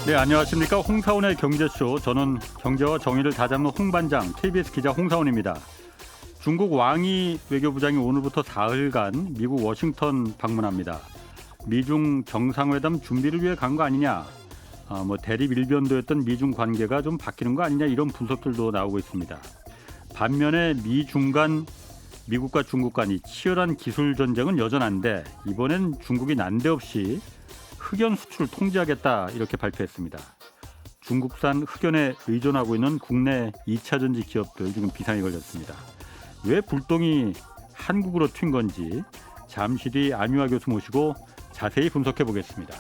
네, 안녕하십니까. 홍사원의 경제쇼. 저는 경제와 정의를 다잡는 홍반장 KBS 기자 홍사원입니다. 중국 왕이 외교부장이 오늘부터 사흘간 미국 워싱턴 방문합니다. 미중 정상회담 준비를 위해 간 거 아니냐. 대립 일변도였던 미중 관계가 좀 바뀌는 거 아니냐, 이런 분석들도 나오고 있습니다. 반면에 미중 간, 미국과 중국 간이 치열한 기술 전쟁은 여전한데 이번엔 중국이 난데없이 흑연 수출을 통제하겠다, 이렇게 발표했습니다. 중국산 흑연에 의존하고 있는 국내 2차 전지 기업들 지금 비상이 걸렸습니다. 왜 불똥이 한국으로 튄 건지 잠시 뒤 안유아 교수 모시고 자세히 분석해 보겠습니다.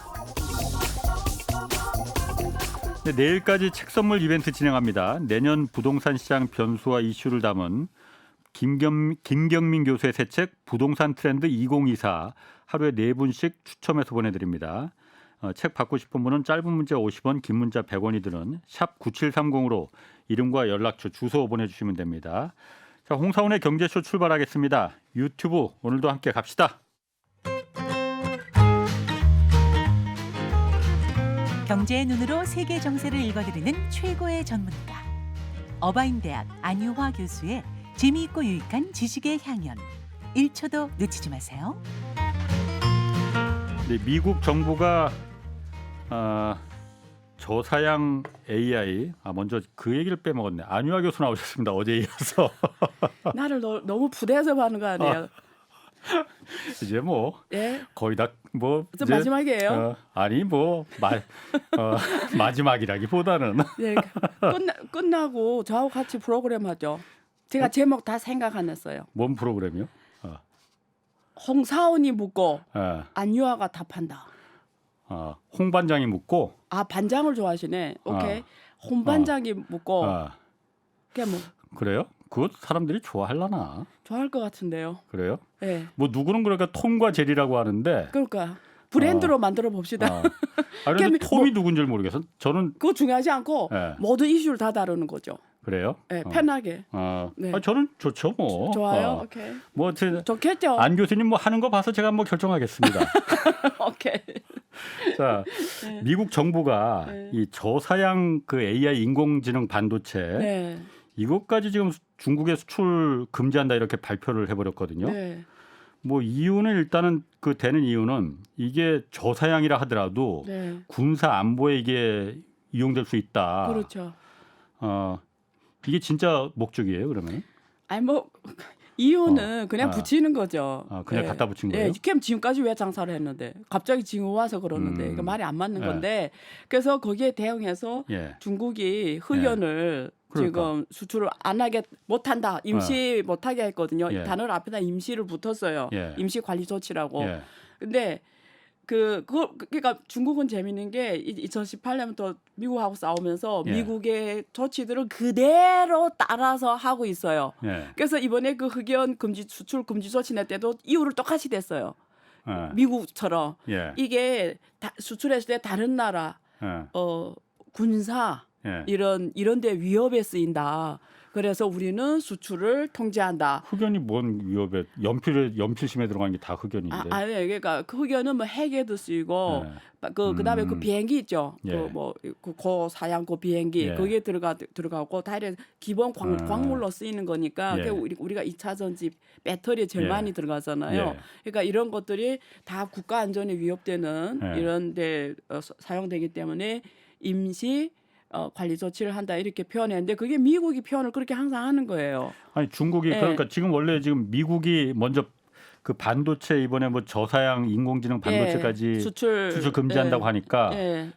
네, 내일까지 책 선물 이벤트 진행합니다. 내년 부동산 시장 변수와 이슈를 담은 김경민 교수의 새 책 부동산 트렌드 2024 하루에 4분씩 추첨해서 보내드립니다. 책 받고 싶은 분은 짧은 문자 50원, 긴 문자 100원이 드는 샵 9730으로 이름과 연락처, 주소 보내주시면 됩니다. 자, 홍사원의 경제쇼 출발하겠습니다. 유튜브 오늘도 함께 갑시다. 경제의 눈으로 세계 정세를 읽어드리는 최고의 전문가, 어바인대학 안유화 교수의 재미있고 유익한 지식의 향연, 1초도 놓치지 마세요. 네, 미국 정부가 저사양 AI, 먼저 그 얘기를 빼먹었네. 안유아 교수 나오셨습니다. 어제 이어서. 나를 너무 부대해서 하는 거 아니에요? 이제 예? 거의 다 저 마지막이에요? 아니 마지막이라기보다는 네, 끝나고 저하고 같이 프로그램 하죠. 제가 제목 다 생각 안 했어요. 뭔 프로그램이요? 홍사원이 묻고 예. 안유아가 답한다. 홍 반장이 묻고. 반장을 좋아하시네. 오케이. 홍 반장이 묻고. 그게 뭐 그래요? 그것 사람들이 좋아할라나? 좋아할 것 같은데요. 그래요? 네. 누구는 그러니까 톰과 제리라고 하는데. 그러니까 브랜드로 만들어 봅시다. 그런데 톰이 누군지 모르겠어. 저는 그거 중요하지 않고 모든 이슈를 다 다루는 거죠. 그래요? 네, 편하게. 네. 저는 좋죠, 뭐. 좋아요. 오케이. 좋겠죠. 안 교수님 하는 거 봐서 제가 결정하겠습니다. 오케이. 자, 네. 미국 정부가 이 저사양 그 AI 인공지능 반도체 이것까지 지금 중국에 수출 금지한다, 이렇게 발표를 해버렸거든요. 네. 이유는 일단은 되는 이유는 이게 저사양이라 하더라도 군사 안보에 이게 이용될 수 있다. 그렇죠. 이게 진짜 목적이에요, 그러면? 아니 이유는 그냥 붙이는 거죠. 그냥 갖다 붙인 거예요? 지금까지 왜 장사를 했는데 갑자기 지금 와서 그러는데 그러니까 말이 안 맞는 건데, 그래서 거기에 대응해서 중국이 흑연을 지금 수출을 안 하게 못한다, 임시 못하게 했거든요. 단어를 앞에다 임시를 붙었어요. 임시 관리 조치라고. 근데 그러니까 중국은 재밌는 게 2018년부터 미국하고 싸우면서 미국의 조치들을 그대로 따라서 하고 있어요. 그래서 이번에 그 흑연 금지 수출 금지 조치 낼 때도 이유를 똑같이 냈어요. 미국처럼 이게 수출했을 때 다른 나라 군사 이런 데 위협에 쓰인다. 그래서 우리는 수출을 통제한다. 흑연이 뭔 위협에? 연필심에 들어간 게 다 흑연인데. 아니, 그러니까 그 흑연은 핵에도 쓰이고 그다음에 그 비행기 있죠. 고사양 그 비행기 거기에 들어가고 다이렉트 기본 광물로 쓰이는 거니까 우리가 2차 전지 배터리에 제일 많이 들어가잖아요. 그러니까 이런 것들이 다 국가 안전에 위협되는 이런 데 사용되기 때문에 임시 관리 조치를 한다, 이렇게 표현했는데 그게 미국이 표현을 그렇게 항상 하는 거예요. 아니, 중국이 그러니까 지금 원래 미국이 먼저 그 반도체 이번에 저사양 인공지능 반도체까지 수출 금지한다고 하니까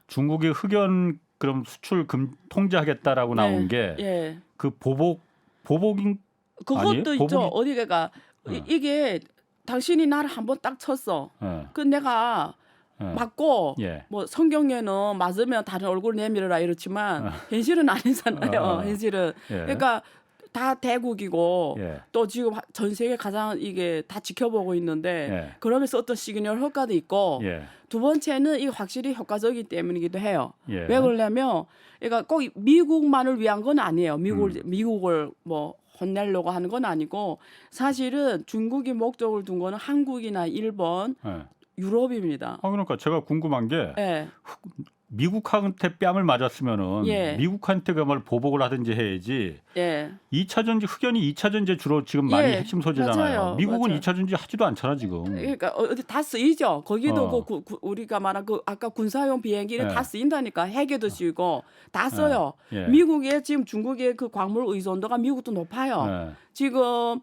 중국이 흑연 그럼 수출 통제하겠다라고 나온 게 그 보복인 그것도 있죠. 어디가 이게 당신이 나를 한번 딱 쳤어. 그 내가 맞고 성경에는 맞으면 다른 얼굴 내밀어라 이렇지만 현실은 아니잖아요. 현실은 그러니까 다 대국이고 또 지금 전 세계 가장 이게 다 지켜보고 있는데 그러면서 어떤 시그널 효과도 있고 두 번째는 이게 확실히 효과적이기 때문이기도 해요. 왜 그러냐면 그러니까 꼭 미국만을 위한 건 아니에요. 미국을 혼내려고 하는 건 아니고 사실은 중국이 목적을 둔 거는 한국이나 일본 유럽입니다. 그러니까 제가 궁금한 게 미국한테 뺨을 맞았으면은 예. 미국한테 그야말로 보복을 하든지 해야지. 예. 2차 전지 흑연이 2차 전지에 주로 지금 많이 예, 핵심 소재잖아요. 맞아요. 미국은 맞아요. 2차 전지 하지도 않잖아 지금. 그러니까 어디 다 쓰이죠. 거기도 어. 우리가 말한 그 아까 군사용 비행기는 예. 다 쓰인다니까. 핵에도 쓰이고 다 써요. 예. 미국의 지금 중국의 그 광물 의존도가 미국도 높아요. 예. 지금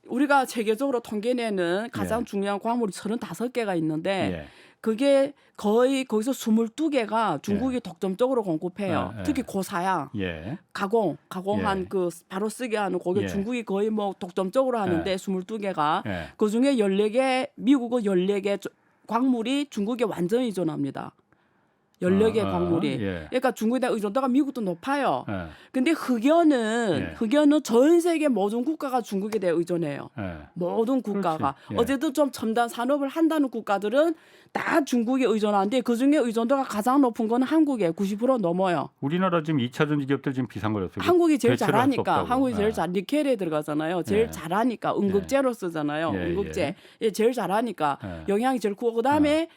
우리가 세계적으로 통계내는 가장 예. 중요한 광물이 35개가 있는데 예. 그게 거의 거기서 22개가 중국이 독점적으로 공급해요. 예. 특히 고사양, 예. 가공한 예. 그 바로 쓰게 하는 그게 예. 중국이 거의 뭐 독점적으로 하는데 예. 22개가 예. 그중에 14개 미국은 14개 광물이 중국에 완전 의존합니다. 14개 광물이. 예. 그러니까 중국에 대한 의존도가 미국도 높아요. 예. 근데 흑연은 전 세계 모든 국가가 중국에 대해 의존해요. 예. 모든 국가가. 그렇지. 예. 어쨌든 좀 첨단 산업을 한다는 국가들은 다 중국에 의존하는데 그중에 의존도가 가장 높은 건 한국에 90% 넘어요. 우리나라 지금 2차 전지 기업들 지금 비상거렸어요. 한국이 제일 대체를 할수 잘하니까. 없다고. 한국이 제일 예. 잘 니켈에 들어가잖아요. 제일 예. 잘하니까 응급제로 쓰잖아요. 예, 응급제. 예, 제일 잘하니까 예. 영향이 제일 크고 그다음에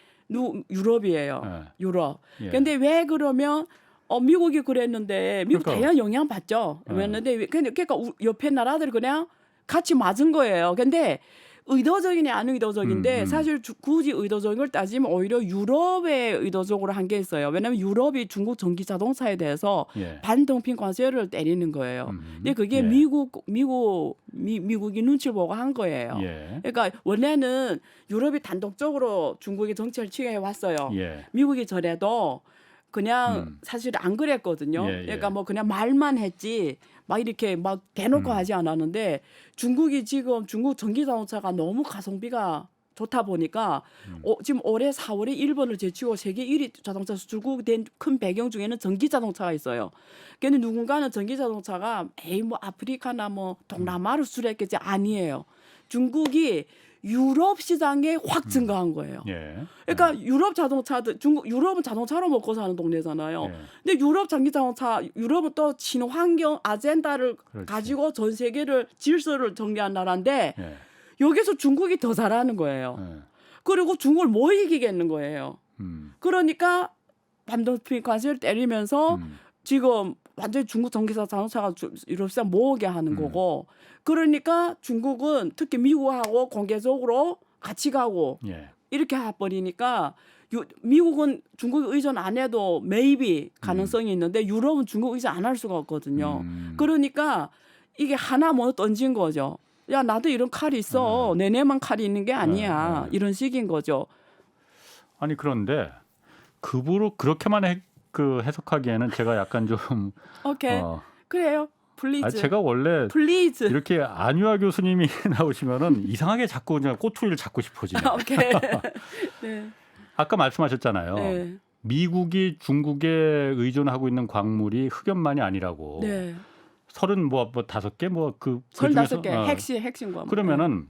유럽이에요. 예. 유럽. 예. 근데 왜 그러면 미국이 그랬는데 미국 그러니까. 당연히 영향 받죠. 그랬는데 그러니까 옆에 나라들이 그냥 같이 맞은 거예요. 근데 의도적이냐 안 의도적인데 사실 굳이 의도적인 걸 따지면 오히려 유럽에 의도적으로 한 게 있어요. 왜냐하면 유럽이 중국 전기 자동차에 대해서 예. 반덤핑 관세를 때리는 거예요. 근데 그게 예. 미국이 눈치를 보고 한 거예요. 예. 그러니까 원래는 유럽이 단독적으로 중국의 정책을 취해 왔어요. 예. 미국이 전에도 그냥 사실 안 그랬거든요. 예, 예. 그러니까 뭐 그냥 말만 했지 막 이렇게 막 대놓고 하지 않았는데 중국이 지금 중국 전기 자동차가 너무 가성비가 좋다 보니까 지금 올해 4월에 일본을 제치고 세계 1위 자동차 수출국 된 큰 배경 중에는 전기 자동차가 있어요. 근데 누군가는 전기 자동차가 뭐 아프리카나 뭐 동남아를 수출했겠지 아니에요. 중국이 유럽 시장에 확 증가한 거예요. 예. 그러니까 유럽은 자동차로 먹고 사는 동네잖아요. 예. 근데 유럽 전기 자동차, 유럽은 또 친환경 아젠다를 그렇지. 가지고 전 세계를 질서를 정리한 나라인데 예. 여기서 중국이 더 잘하는 거예요. 예. 그리고 중국을 못 이기겠는 거예요. 그러니까 반도체 관세를 때리면서 지금 완전히 중국 전기차 자동차가 유럽 시장 못 오게 하는 거고 그러니까 중국은 특히 미국하고 공개적으로 같이 가고 예. 이렇게 해버리니까 미국은 중국 의존 안 해도 maybe 가능성이 있는데 유럽은 중국 의존 안 할 수가 없거든요. 그러니까 이게 하나 뭐 던진 거죠. 야 나도 이런 칼이 있어. 내내만 칼이 있는 게 아니야. 이런 식인 거죠. 아니 그런데 급으로 그렇게만 해석하기에는 제가 약간 좀 오케이. 그래요. 플리즈. 제가 원래 플리즈. 이렇게 안유아 교수님이 나오시면은 이상하게 자꾸 그냥 꼬투리를 잡고 싶어지네요. 오케이. 네. 아까 말씀하셨잖아요. 네. 미국이 중국에 의존하고 있는 광물이 흑연만이 아니라고. 네. 35개 그 35개 핵심 광물. 그러면은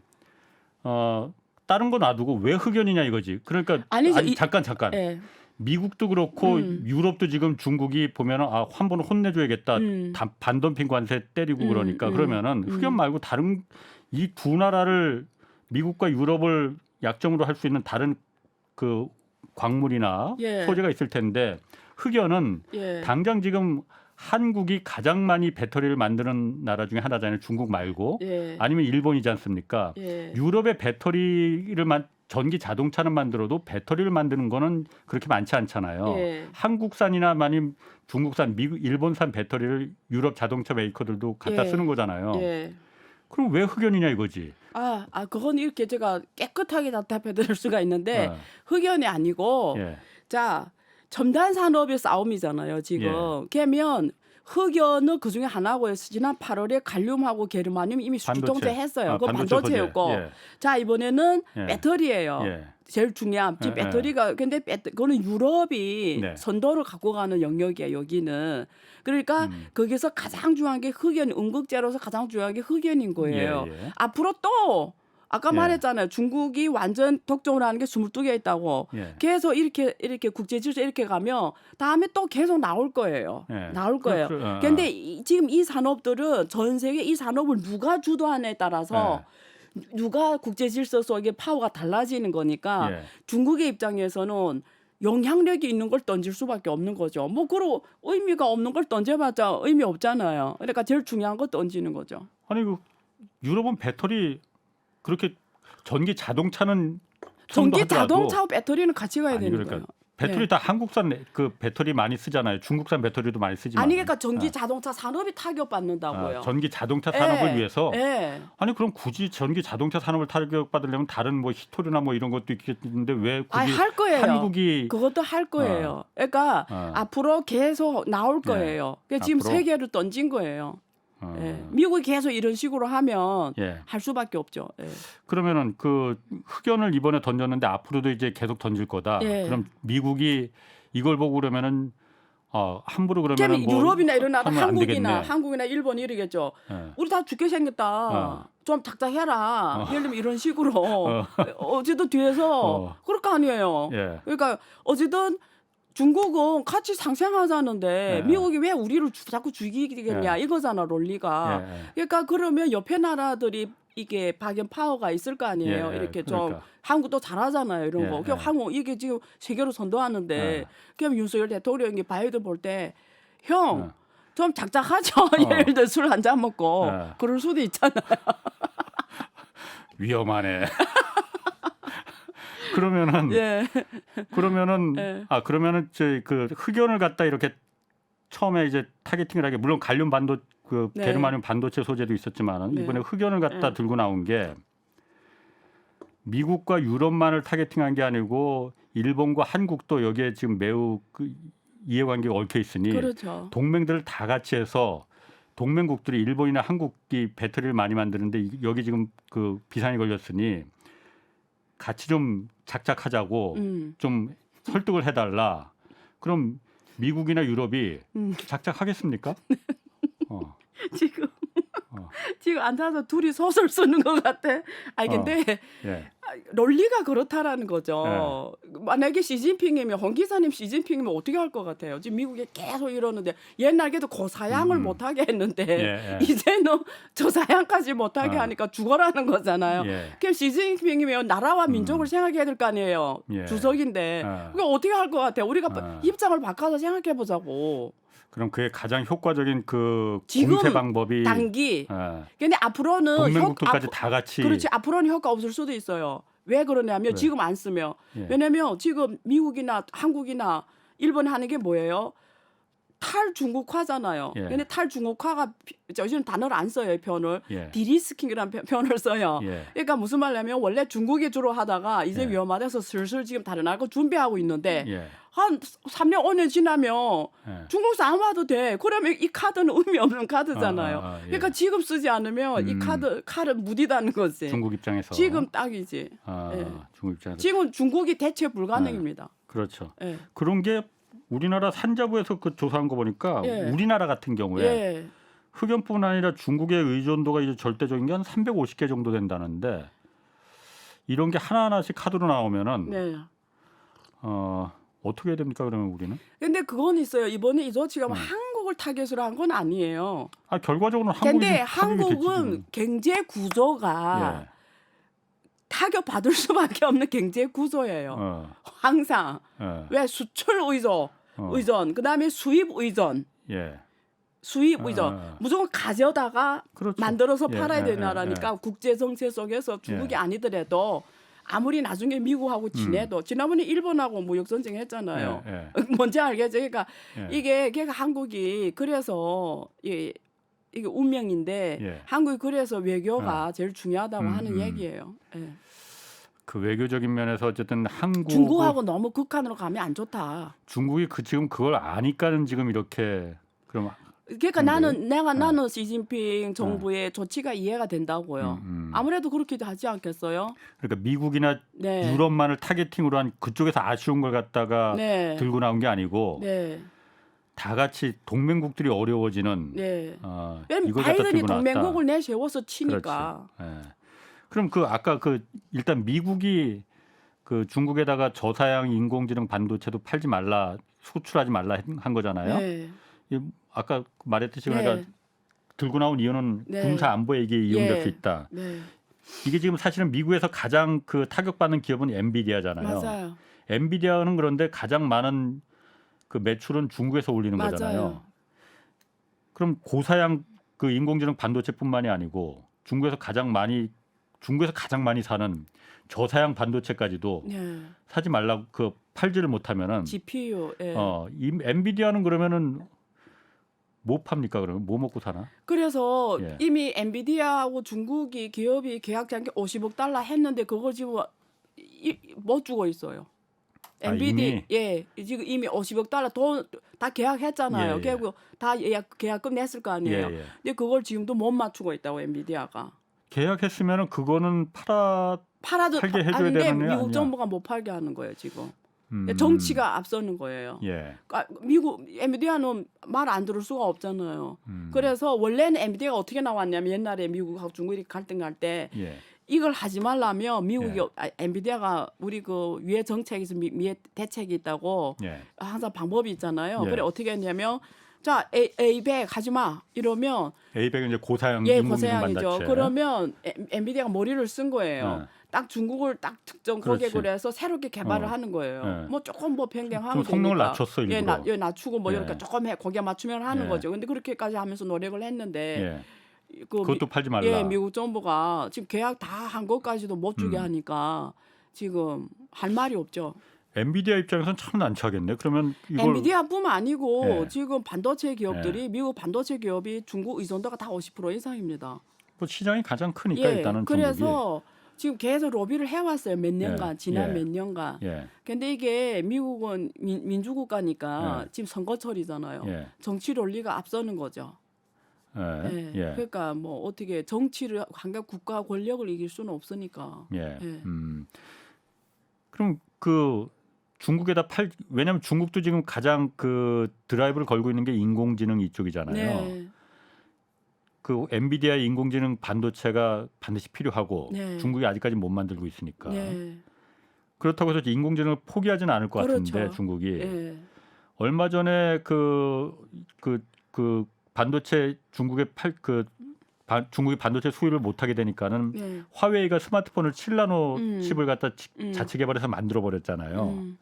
다른 거 놔두고 왜 흑연이냐 이거지. 그러니까 아니죠. 잠깐. 네. 미국도 그렇고 유럽도 지금 중국이 보면은 한 번은 혼내줘야겠다. 반덤핑 관세 때리고 그러니까 그러면은 흑연 말고 다른 이 두 나라를 미국과 유럽을 약점으로 할 수 있는 다른 그 광물이나 예. 소재가 있을 텐데 흑연은 예. 당장 지금 한국이 가장 많이 배터리를 만드는 나라 중에 하나잖아요. 중국 말고 예. 아니면 일본이지 않습니까? 예. 유럽의 전기 자동차는 만들어도 배터리를 만드는 거는 그렇게 많지 않잖아요. 예. 한국산이나 아니면 중국산, 일본산 배터리를 유럽 자동차 메이커들도 갖다 예. 쓰는 거잖아요. 예. 그럼 왜 흑연이냐 이거지. 그건 이렇게 제가 깨끗하게 답답해 드릴 수가 있는데 어. 흑연이 아니고 예. 자 첨단 산업의 싸움이잖아요. 지금 걔면 흑연은 그 중에 하나고요. 지난 8월에 갈륨하고 게르마늄 이미 수주통제 했어요. 그거 반도체였고. 예. 자 이번에는 예. 배터리예요. 예. 제일 중요한 지금 예. 배터리가 근데 그거는 유럽이 네. 선도를 갖고 가는 영역이에요. 여기는. 그러니까 거기서 가장 중요한 게 흑연 응급제로서 가장 중요한 게 흑연인 거예요. 예. 앞으로 또 아까 예. 말했잖아요. 중국이 완전 독점을 하는 게 22개 있다고. 예. 계속 이렇게 국제 질서 이렇게 가면 다음에 또 계속 나올 거예요. 예. 나올 거예요. 그런데 지금 이 산업들은 전 세계 이 산업을 누가 주도하느냐에 따라서 누가 국제 질서 속에 파워가 달라지는 거니까 예. 중국의 입장에서는 영향력이 있는 걸 던질 수밖에 없는 거죠. 뭐 그런 의미가 없는 걸 던져봤자 의미 없잖아요. 그러니까 제일 중요한 거 던지는 거죠. 아니 그 유럽은 배터리 그렇게 전기 자동차는 전기 선도하더라도 자동차 배터리는 같이 가야 아니, 되는 그러니까 거예요. 배터리 네. 다 한국산 그 배터리 많이 쓰잖아요. 중국산 배터리도 많이 쓰지만. 아니 그러니까 전기 자동차 산업이 타격받는다고요. 전기 자동차 산업을 예, 위해서. 예. 아니 그럼 굳이 전기 자동차 산업을 타격받으려면 다른 뭐 히토류나 뭐 이런 것도 있겠는데 왜 굳이 아니 할 거예요. 한국이 그것도 할 거예요. 그러니까 앞으로 계속 나올 거예요. 그러니까 지금 앞으로? 세계를 던진 거예요. 어, 예. 미국이 계속 이런 식으로 하면 예. 할 수밖에 없죠. 예. 그러면은 그 흑연을 이번에 던졌는데 앞으로도 이제 계속 던질 거다. 예. 그럼 미국이 이걸 보고 그러면은 함부로 그러면 그러면은 뭐 유럽이나 이런 나라 하면 안 되겠네. 한국이나 일본 이러겠죠. 예. 우리 다 죽게 생겼다. 어. 좀 작작해라. 예를 들면 이런 식으로 어. 어쨌든 뒤에서 그럴 거 아니에요. 예. 그러니까 어쨌든 중국은 같이 상생하자는데 예. 미국이 왜 우리를 자꾸 죽이겠냐 이거잖아 논리가. 예. 그러니까 그러면 옆에 나라들이 이게 박연 파워가 있을 거 아니에요. 예, 이렇게 그러니까. 좀 한국도 잘하잖아요. 이런 예, 거. 예. 그냥 한국 이게 지금 세계로 선도하는데 예. 그럼 윤석열 대통령이 바이든 볼 때 형 예. 좀 작작하죠. 예를 들어 술 한 잔 먹고 예. 그럴 수도 있잖아요. 위험하네. 그러면은 예. 그러면은 예. 그러면은 그 흑연을 갖다 이렇게 처음에 이제 타겟팅을 하게 물론 갈륨 반도 그 네. 게르마늄 반도체 소재도 있었지만 네. 이번에 흑연을 갖다 네. 들고 나온 게 미국과 유럽만을 타겟팅한 게 아니고 일본과 한국도 여기에 지금 매우 그 이해관계가 얽혀 있으니 그렇죠. 동맹들을 다 같이 해서 동맹국들이 일본이나 한국이 배터리를 많이 만드는데 여기 지금 그 비상이 걸렸으니 같이 좀 작작하자고 좀 설득을 해달라. 그럼 미국이나 유럽이 작작하겠습니까? 지금 지금 앉아서 둘이 소설 쓰는 것 같아. 아니 근데 예. 논리가 그렇다라는 거죠. 만약에 시진핑이면 홍 기사님 시진핑이면 어떻게 할 것 같아요? 지금 미국에 계속 이러는데 옛날에도 고사양을 못하게 했는데 예. 이제는 저사양까지 못하게 하니까 죽어라는 거잖아요. 예. 그럼 시진핑이면 나라와 민족을 생각해야 될 거 아니에요. 예. 주석인데 그러니까 어떻게 할 것 같아요? 우리가 입장을 바꿔서 생각해 보자고. 그럼 그게 가장 효과적인 그 지금 공세 방법이 단기. 근데 앞으로는 동맹국들까지 다 같이 그렇지 앞으로는 효과 없을 수도 있어요. 왜 그러냐면 네. 지금 안 쓰면 예. 왜냐면 지금 미국이나 한국이나 일본 하는 게 뭐예요? 탈중국화잖아요. 예. 근데 탈중국화가 저희는 단어를 안 써요. 이 표현을 예. 디리스킹이라는 표현을 써요. 예. 그러니까 무슨 말이냐면 원래 중국이 주로 하다가 이제 예. 위험하대서 슬슬 지금 다른 나라 준비하고 있는데 예. 한 3년 5년 지나면 예. 중국에서 안 와도 돼. 그러면 이 카드는 의미 없는 카드잖아요. 예. 그러니까 지금 쓰지 않으면 이 칼은 무디다는 거지. 중국 입장에서 지금 딱이지. 예. 중국 입장에서 지금 중국이 대체 불가능입니다. 그렇죠. 예. 그런 게 우리나라 산자부에서 그 조사한 거 보니까 예. 우리나라 같은 경우에 예. 흑연뿐 아니라 중국의 의존도가 이제 절대적인 게 한 350개 정도 된다는데 이런 게 하나하나씩 카드로 나오면은 네. 어떻게 해야 됩니까? 그러면 우리는? 근데 그건 있어요. 이번에 이 조치가 뭐 한국을 타겟으로 한 건 아니에요. 결과적으로는 한국이 근데 지금 타격이 됐지, 한국은 지금. 경제 구조가 예. 타격 받을 수밖에 없는 경제 구조예요. 항상 예. 왜 수출 의존, 그다음에 수입 의존. 예. 수입 의존 무조건 가져다가 그렇죠. 만들어서 예, 팔아야 예, 되는 나라니까 국제 정세 속에서 중국이 아니더라도 아무리 나중에 미국하고 친해도 지난번에 일본하고 무역 전쟁 했잖아요. 예. 뭔지 알겠죠? 그러니까 예. 이게 한국이 그래서 이게 운명인데 예. 한국이 그래서 외교가 제일 중요하다고 하는 얘기예요. 예. 그 외교적인 면에서 어쨌든 중국하고 너무 극한으로 가면 안 좋다. 중국이 지금 그걸 아니까는 지금 이렇게 그럼 그러니까 나는 시진핑 정부의 조치가 이해가 된다고요. 아무래도 그렇게 하지 않겠어요? 그러니까 미국이나 네. 유럽만을 타겟팅으로 한 그쪽에서 아쉬운 걸 갖다가 네. 들고 나온 게 아니고 네. 다 같이 동맹국들이 어려워지는 네. 이걸 갖다 바이든이 들고 나왔다. 동맹국을 내세워서 치니까. 그렇지. 예. 그럼 아까 일단 미국이 그 중국에다가 저사양 인공지능 반도체도 팔지 말라, 수출하지 말라 한 거잖아요. 네. 아까 말했듯이 네. 그러니까 들고 나온 이유는 네. 군사 안보에 이게 이용될 수 있다. 네. 이게 지금 사실은 미국에서 가장 그 타격받는 기업은 엔비디아잖아요. 맞아요. 엔비디아는 그런데 가장 많은 그 매출은 중국에서 올리는 맞아요. 거잖아요. 그럼 고사양 그 인공지능 반도체뿐만이 아니고 중국에서 가장 많이 사는 저사양 반도체까지도 예. 사지 말라고 그 팔지를 못하면은 GPU. 예. 이 엔비디아는 그러면은 뭐 팝니까 그러면 뭐 먹고 사나? 그래서 예. 이미 엔비디아하고 중국이 기업이 계약 장기 50억 달러 했는데 그걸 지금 못 주고 있어요. 아, 엔비디 지금 이미 50억 달러 돈 다 계약했잖아요. 예, 예. 결국 다 계약금 냈을 거 아니에요. 예, 예. 근데 그걸 지금도 못 맞추고 있다고 엔비디아가. 계약했으면은 그거는 팔아도 팔게 해줘야 아닌데 되는 거 미국 아니야? 정부가 못 팔게 하는 거예요 지금. 정치가 앞서는 거예요. 예. 미국 엔비디아는 말 안 들을 수가 없잖아요. 그래서 원래는 엔비디아가 어떻게 나왔냐면 옛날에 미국하고 중국이 갈등 날 때 예. 이걸 하지 말라면 미국이 예. 엔비디아가 우리 그 위에 정책에서 위에 대책이 있다고 예. 항상 방법이 있잖아요. 예. 그래 어떻게 했냐면 자 A100 하지 마 이러면 A100은 이제 고사양 예 인공지능 고사양이죠. 반도체. 그러면 엔비디아가 머리를 쓴 거예요. 예. 딱 중국을 딱 특정 그렇지. 고객으로 해서 새롭게 개발을 어. 하는 거예요. 예. 뭐 조금 뭐 변경하면 좀 성능을 되니까. 낮췄어, 일부러. 낮추고 뭐 예. 이렇게 조금 거기에 맞추면 하는 예. 거죠. 근데 그렇게까지 하면서 노력을 했는데 예. 그 그것도 팔지 말라. 예, 미국 정부가 지금 계약 다 한 것까지도 못 주게 하니까 지금 할 말이 없죠. 엔비디아 입장에서는 참 난처하겠네. 그러면 이걸 엔비디아뿐만 아니고 예. 지금 반도체 기업들이 미국 반도체 기업이 중국 의존도가 다 50% 이상입니다. 뭐 시장이 가장 크니까 일단은 그래서 지금 계속 로비를 해왔어요. 몇 년간 예. 지난 예. 몇 년간. 예. 근데 이게 미국은 민주국가니까 예. 지금 선거철이잖아요. 예. 정치 논리가 앞서는 거죠. 예. 예. 예. 그러니까 뭐 어떻게 정치를 한국 국가 권력을 이길 수는 없으니까. 예. 예. 그럼 그 중국에다 왜냐하면 중국도 지금 가장 그 드라이브를 걸고 있는 게 인공지능 이쪽이잖아요. 네. 그 엔비디아 인공지능 반도체가 반드시 필요하고 네. 중국이 아직까지 못 만들고 있으니까 네. 그렇다고 해서 인공지능을 포기하지는 않을 것 같은데 그렇죠. 중국이 예. 얼마 전에 그 반도체 중국이 반도체 수입을 못하게 되니까는 예. 화웨이가 스마트폰을 7나노 칩을 갖다 음. 자체 개발해서 만들어 버렸잖아요. 음.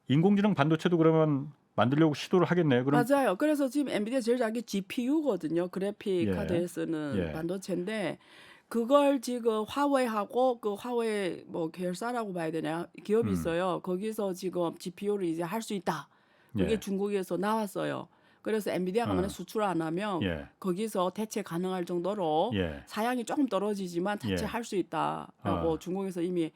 인공지능 반도체도 그러면 만들려고 시도를 하겠네요. 그럼 맞아요. 그래서 지금 엔비디아 제일 작은 GPU거든요. 그래픽 예. 카드에 쓰는 예. 반도체인데 그걸 지금 화웨이하고 그 화웨이 뭐 계열사라고 봐야 되냐 기업이 있어요. 거기서 지금 GPU를 이제 할 수 있다. 그게 예. 중국에서 나왔어요. 그래서 엔비디아가 만약 수출 안 하면 예. 거기서 대체 가능할 정도로 예. 사양이 조금 떨어지지만 예. 대체할 수 있다라고 중국에서 이미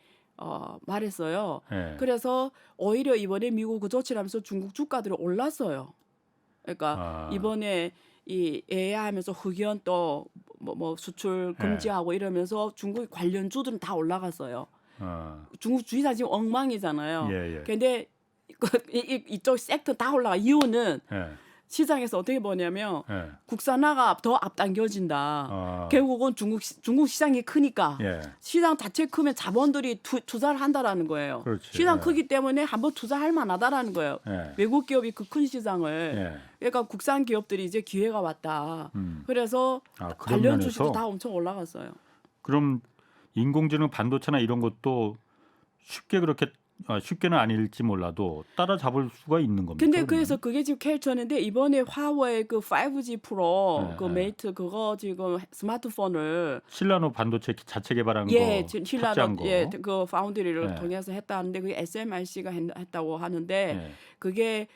말했어요. 예. 그래서 오히려 이번에 미국 그 조치를 하면서 중국 주가들이 올랐어요. 그러니까 이번에 이 AI 하면서 흑연 또 뭐 수출 금지하고 이러면서 중국 관련주들은 다 올라갔어요. 중국 주의사 지금 엉망이잖아요. 예. 예. 근데 이쪽 섹터 다 올라가. 이유는 예. 시장에서 어떻게 보냐면 예. 국산화가 더 앞당겨진다. 결국은 중국 시장이 크니까 예. 시장 자체 크면 자본들이 투자를 한다라는 거예요. 그렇지. 시장 예. 크기 때문에 한번 투자할 만하다라는 거예요. 예. 외국 기업이 그 큰 시장을 예. 그러니까 국산 기업들이 이제 기회가 왔다. 그래서 그런 관련 면에서 주식도 다 엄청 올라갔어요. 그럼 인공지능 반도체나 이런 것도 쉽게는 아닐지 몰라도 따라잡을 수가 있는 겁니다. 근데 그래서 그게 지금 캡처인데 이번에 화웨이 그 5G 프로 그 메이트 그거 지금 스마트폰을 7나노 반도체 자체 개발한 예, 거, 신라노 탑재한 거. 그 파운드리를 예. 통해서 했다는데 그게 SMIC가 했다고 하는데 예. 그게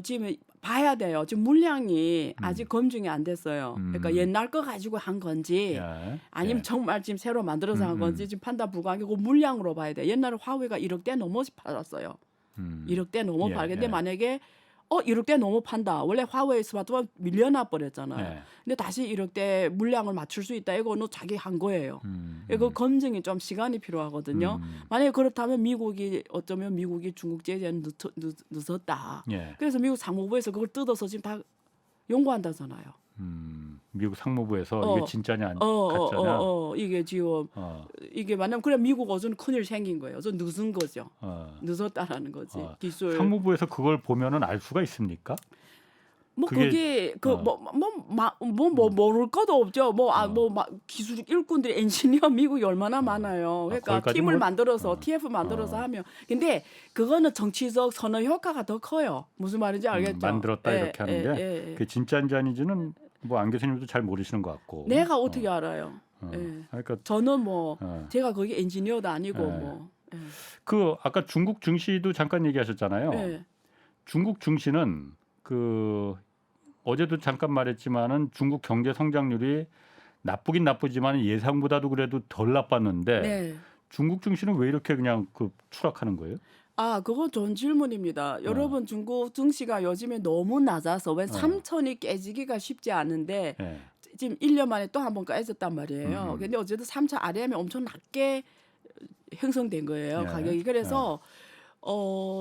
지금 봐야 돼요. 지금 물량이 아직 검증이 안 됐어요. 그러니까 옛날 거 가지고 한 건지 예. 아니면 예. 정말 지금 새로 만들어서 한 건지 지금 판단 불가하고 물량으로 봐야 돼. 옛날에 화웨이가 1억대 넘어 팔았어요. 1억대 넘어 예, 팔겠는데 예. 만약에 1억대 넘어 판다. 원래 화웨이 스마트폰 밀려나 버렸잖아요. 예. 근데 다시 1억대 물량을 맞출 수 있다. 이거는 자기 한 거예요. 이거 검증이 좀 시간이 필요하거든요. 만약에 그렇다면 어쩌면 미국이 중국 제재는 늦었다. 예. 그래서 미국 상무부에서 그걸 뜯어서 지금 다 연구한다잖아요. 미국 상무부에서 이게 진짜냐 가짜냐. 이게 지금 이게 만약 그래 미국 어전 큰일 생긴 거예요. 저 늦은 거죠. 늦었다라는 거지. 기술. 상무부에서 그걸 보면은 알 수가 있습니까? 뭐 그게 그게 뭐 모를 것도 없죠. 기술 일꾼들이 엔지니어 미국이 얼마나 많아요. 그러니까 거기까지 팀을 뭐- 만들어서 TF 만들어서 하면. 근데 그거는 정치적 선언 효과가 더 커요. 무슨 말인지 알겠죠? 만들었다 예, 이렇게 하는 게 예. 그게 진짜인지 아닌지는 뭐 안 교수님도 잘 모르시는 것 같고. 내가 어떻게 알아요? 예. 그러니까 저는 뭐 제가 거기 엔지니어도 아니고 예. 뭐. 예. 그 아까 중국 증시도 잠깐 얘기하셨잖아요. 예. 중국 증시는 그 어제도 잠깐 말했지만은 중국 경제 성장률이 나쁘긴 나쁘지만 예상보다도 그래도 덜 나빴는데 네. 중국 증시는 왜 이렇게 그냥 그 추락하는 거예요? 그건 좋은 질문입니다. 여러분 중국 증시가 요즘에 너무 낮아서 왜 3천이 깨지기가 쉽지 않은데 예. 지금 1년 만에 또 한 번 깨졌단 말이에요. 근데 어제도 3천 RM이 엄청 낮게 형성된 거예요. 예. 가격이. 그래서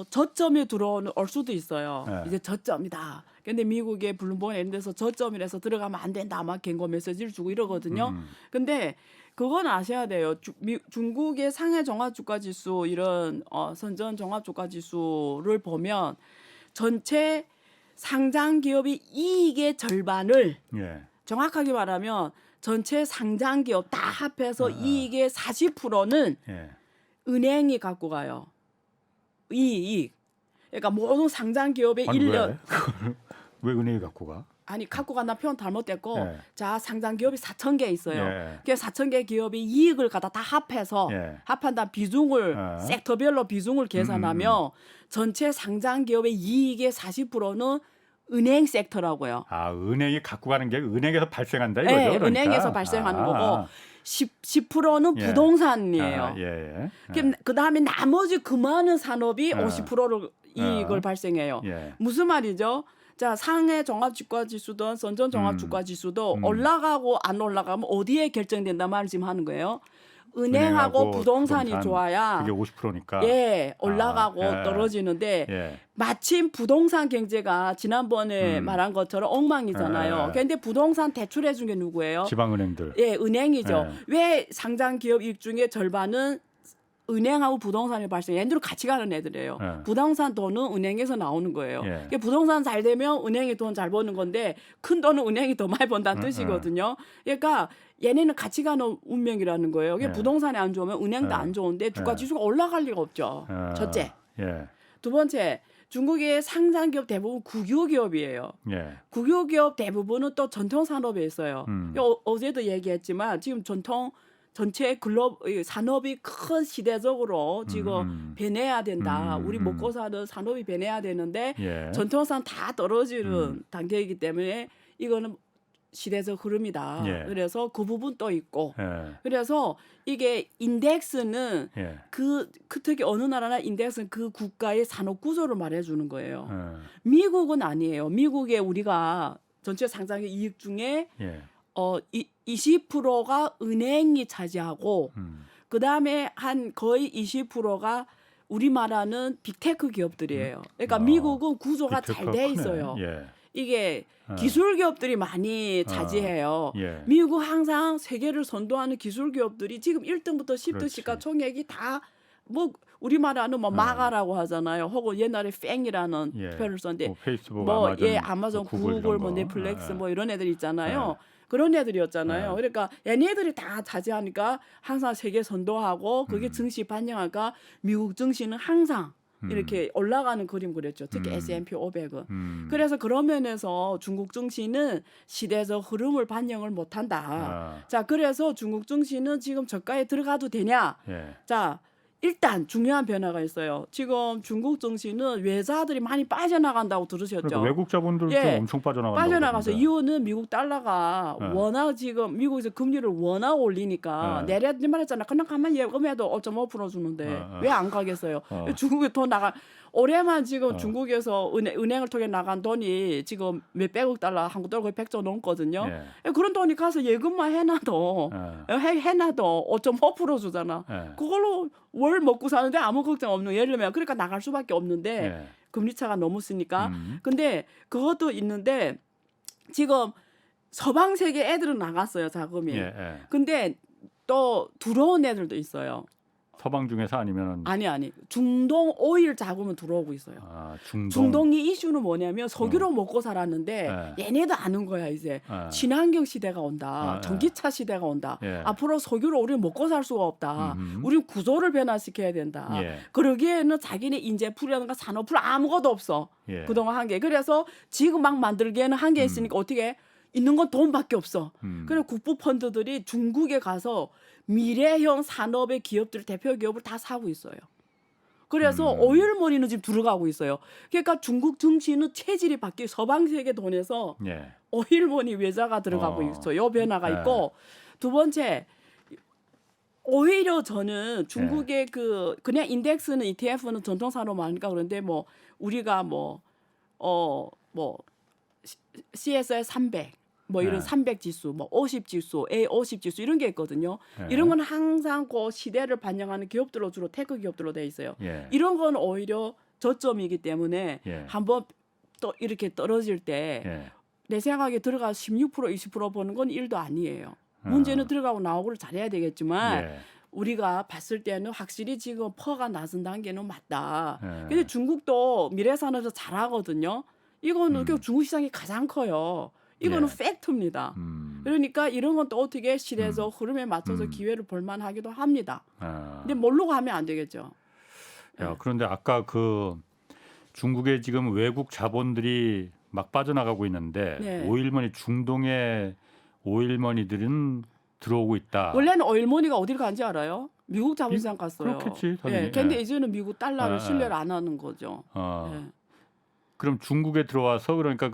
저점에 들어올 수도 있어요. 예. 이제 저점이다. 근데 미국의 블룸버그 이런 데서 저점이라서 들어가면 안 된다. 막 경고 메시지를 주고 이러거든요. 근데 그건 아셔야 돼요. 중국의 상해 종합주가지수 이런 선전 종합주가지수를 보면 전체 상장 기업의 이익의 절반을 예. 정확하게 말하면 전체 상장 기업 다 합해서 이익의 40%는 예. 은행이 갖고 가요. 이익. 그러니까 모든 상장 기업의 아니, 1년 왜 은행이 갖고 가? 갖고 간다 표현 잘못됐고 예. 자 상장 기업이 4천 개 있어요. 예. 그 4천 개 기업이 이익을 갖다 다 합해서 예. 합한다 비중을 섹터별로 비중을 계산하면 전체 상장 기업의 이익의 40%는 은행 섹터라고요. 은행이 갖고 가는 게 은행에서 발생한다 이거죠. 네, 그러니까. 은행에서 발생하는 거고 10%는 예. 부동산이에요. 예. 그 다음에 나머지 그 많은 산업이 예. 50%를 이익을 발생해요. 예. 무슨 말이죠? 자, 상해 종합주가지수든 선전 종합주가지수도 올라가고 안 올라가면 어디에 결정된단 말을 지금 하는 거예요. 은행하고 부동산이 부동산, 좋아야 그게 50%니까. 예, 올라가고 예. 떨어지는데 예. 마침 부동산 경제가 지난번에 말한 것처럼 엉망이잖아요. 예. 그런데 부동산 대출해 준 게 누구예요? 지방은행들. 예, 은행이죠. 예. 왜 상장 기업 이익 중에 절반은 은행하고 부동산이 발생해. 얘들은 같이 가는 애들이에요. 예. 부동산 돈은 은행에서 나오는 거예요. 예. 그러니까 부동산 잘 되면 은행이 돈 잘 버는 건데 큰 돈은 은행이 더 많이 번다는 뜻이거든요. 그러니까 얘네는 같이 가는 운명이라는 거예요. 그러니까 예. 부동산이 안 좋으면 은행도 예. 안 좋은데 주가 지수가 올라갈 리가 없죠. 첫째. 예. 두 번째, 중국의 상장 기업 대부분 국유 기업이에요. 예. 국유 기업 대부분은 또 전통 산업에 있어요. 어제도 얘기했지만 지금 전체 산업이 큰 시대적으로 지금 변해야 된다. 우리 먹고 사는 산업이 변해야 되는데 예. 전통산 다 떨어지는 단계이기 때문에 이거는 시대적 흐름이다. 예. 그래서 그 부분도 있고. 예. 그래서 이게 인덱스는 예. 특히 어느 나라나 인덱스는 그 국가의 산업 구조를 말해주는 거예요. 예. 미국은 아니에요. 미국에 우리가 전체 상장의 이익 중에 예. 20%가 은행이 차지하고 그 다음에 한 거의 20%가 우리 말하는 빅테크 기업들이에요. 그러니까 미국은 구조가 잘 돼 있어요. 예. 이게 기술 기업들이 많이 차지해요. 예. 미국 항상 세계를 선도하는 기술 기업들이 지금 1등부터 10등 그렇지. 시가총액이 다 뭐 우리 말하는 마가라고 하잖아요. 혹은 옛날에 팽이라는 예. 표현을 썼는데 페이스북, 아마존, 구글, 이런 뭐 거. 넷플릭스 예. 뭐 이런 애들 있잖아요. 그런 애들이었잖아요. 예. 그러니까 얘네들이 다 차지하니까 항상 세계 선도하고 그게 증시 반영하니까 미국 증시는 항상 이렇게 올라가는 그림 그렸죠. 특히 S&P 500은. 그래서 그런 면에서 중국 증시는 시대적 흐름을 반영을 못한다. 자, 그래서 중국 증시는 지금 저가에 들어가도 되냐? 예. 자, 일단 중요한 변화가 있어요. 지금 중국 증시는 외자들이 많이 빠져나간다고 들으셨죠? 그러니까 외국 자본들 좀 엄청 빠져나가서 그러던데. 이유는 미국 달러가 워낙 지금 미국에서 금리를 워낙 올리니까 내려지 말했잖아. 그냥 가만히 예금해도 5.5% 주는데 왜 안 가겠어요? 중국에 돈 나가 올해만 지금 중국에서 은행을 통해 나간 돈이 지금 몇백억 달러, 한국 달러 거의 100조 넘거든요. 그런 돈이 가서 예금만 해놔도 5.5% 주잖아. 그걸로 월 먹고 사는데 아무 걱정 없는 예를 들면 그러니까 나갈 수밖에 없는데 금리 차가 너무 쓰니까. 근데 그것도 있는데 지금 서방 세계 애들은 나갔어요, 자금이. 근데 또 들어온 애들도 있어요. 서방 중에서 아니면은 아니 중동 오일 자금은 들어오고 있어요. 중동이 이슈는 뭐냐면 석유로 먹고 살았는데 얘네도 아는 거야 이제 친환경 시대가 온다. 전기차 시대가 온다. 앞으로 석유로 우리는 먹고 살 수가 없다. 우리는 구조를 변화시켜야 된다. 그러기에는 자기네 인재풀이라든가 산업풀 아무것도 없어. 그동안 한 게. 그래서 지금 막 만들기에는 한 게 있으니까 어떻게 있는 건 돈밖에 없어. 그래서 국부 펀드들이 중국에 가서 미래형 산업의 기업들 대표 기업을 다 사고 있어요. 그래서 오일머니는 지금 들어가고 있어요. 그러니까 중국 정치는 체질이 바뀌고 서방 세계 돈에서 오일머니 외자가 들어가고 있어요. 요 변화가 있고 두 번째 오히려 저는 중국의 그냥 인덱스는 ETF는 전통 산업 아니까 그런데 뭐 우리가 CSR 300 뭐 이런 300 지수, 뭐 50 지수, A50 지수 이런 게 있거든요. 이런 건 항상 그 시대를 반영하는 기업들로 주로 테크 기업들로 돼 있어요. 이런 건 오히려 저점이기 때문에 한번 또 이렇게 떨어질 때 내 생각에 들어가 16% 20% 보는 건 일도 아니에요. 문제는 들어가고 나오고를 잘해야 되겠지만 우리가 봤을 때는 확실히 지금 퍼가 낮은 단계는 맞다. 근데 중국도 미래산업에서 잘하거든요. 이거는 중국 시장이 가장 커요. 이거는 팩트입니다. 그러니까 이런 건 또 어떻게 시대적 흐름에 맞춰서 기회를 볼 만하기도 합니다. 근데 모르고 하면 안 되겠죠. 그런데 아까 중국에 지금 외국 자본들이 막 빠져나가고 있는데 오일머니 중동의 오일머니들은 들어오고 있다. 원래는 오일머니가 어디를 간지 알아요? 미국 자본시장 갔어요. 그렇겠지. 당연히. 근데 이제는 미국 달러를 신뢰를 안 하는 거죠. 그럼 중국에 들어와서 그러니까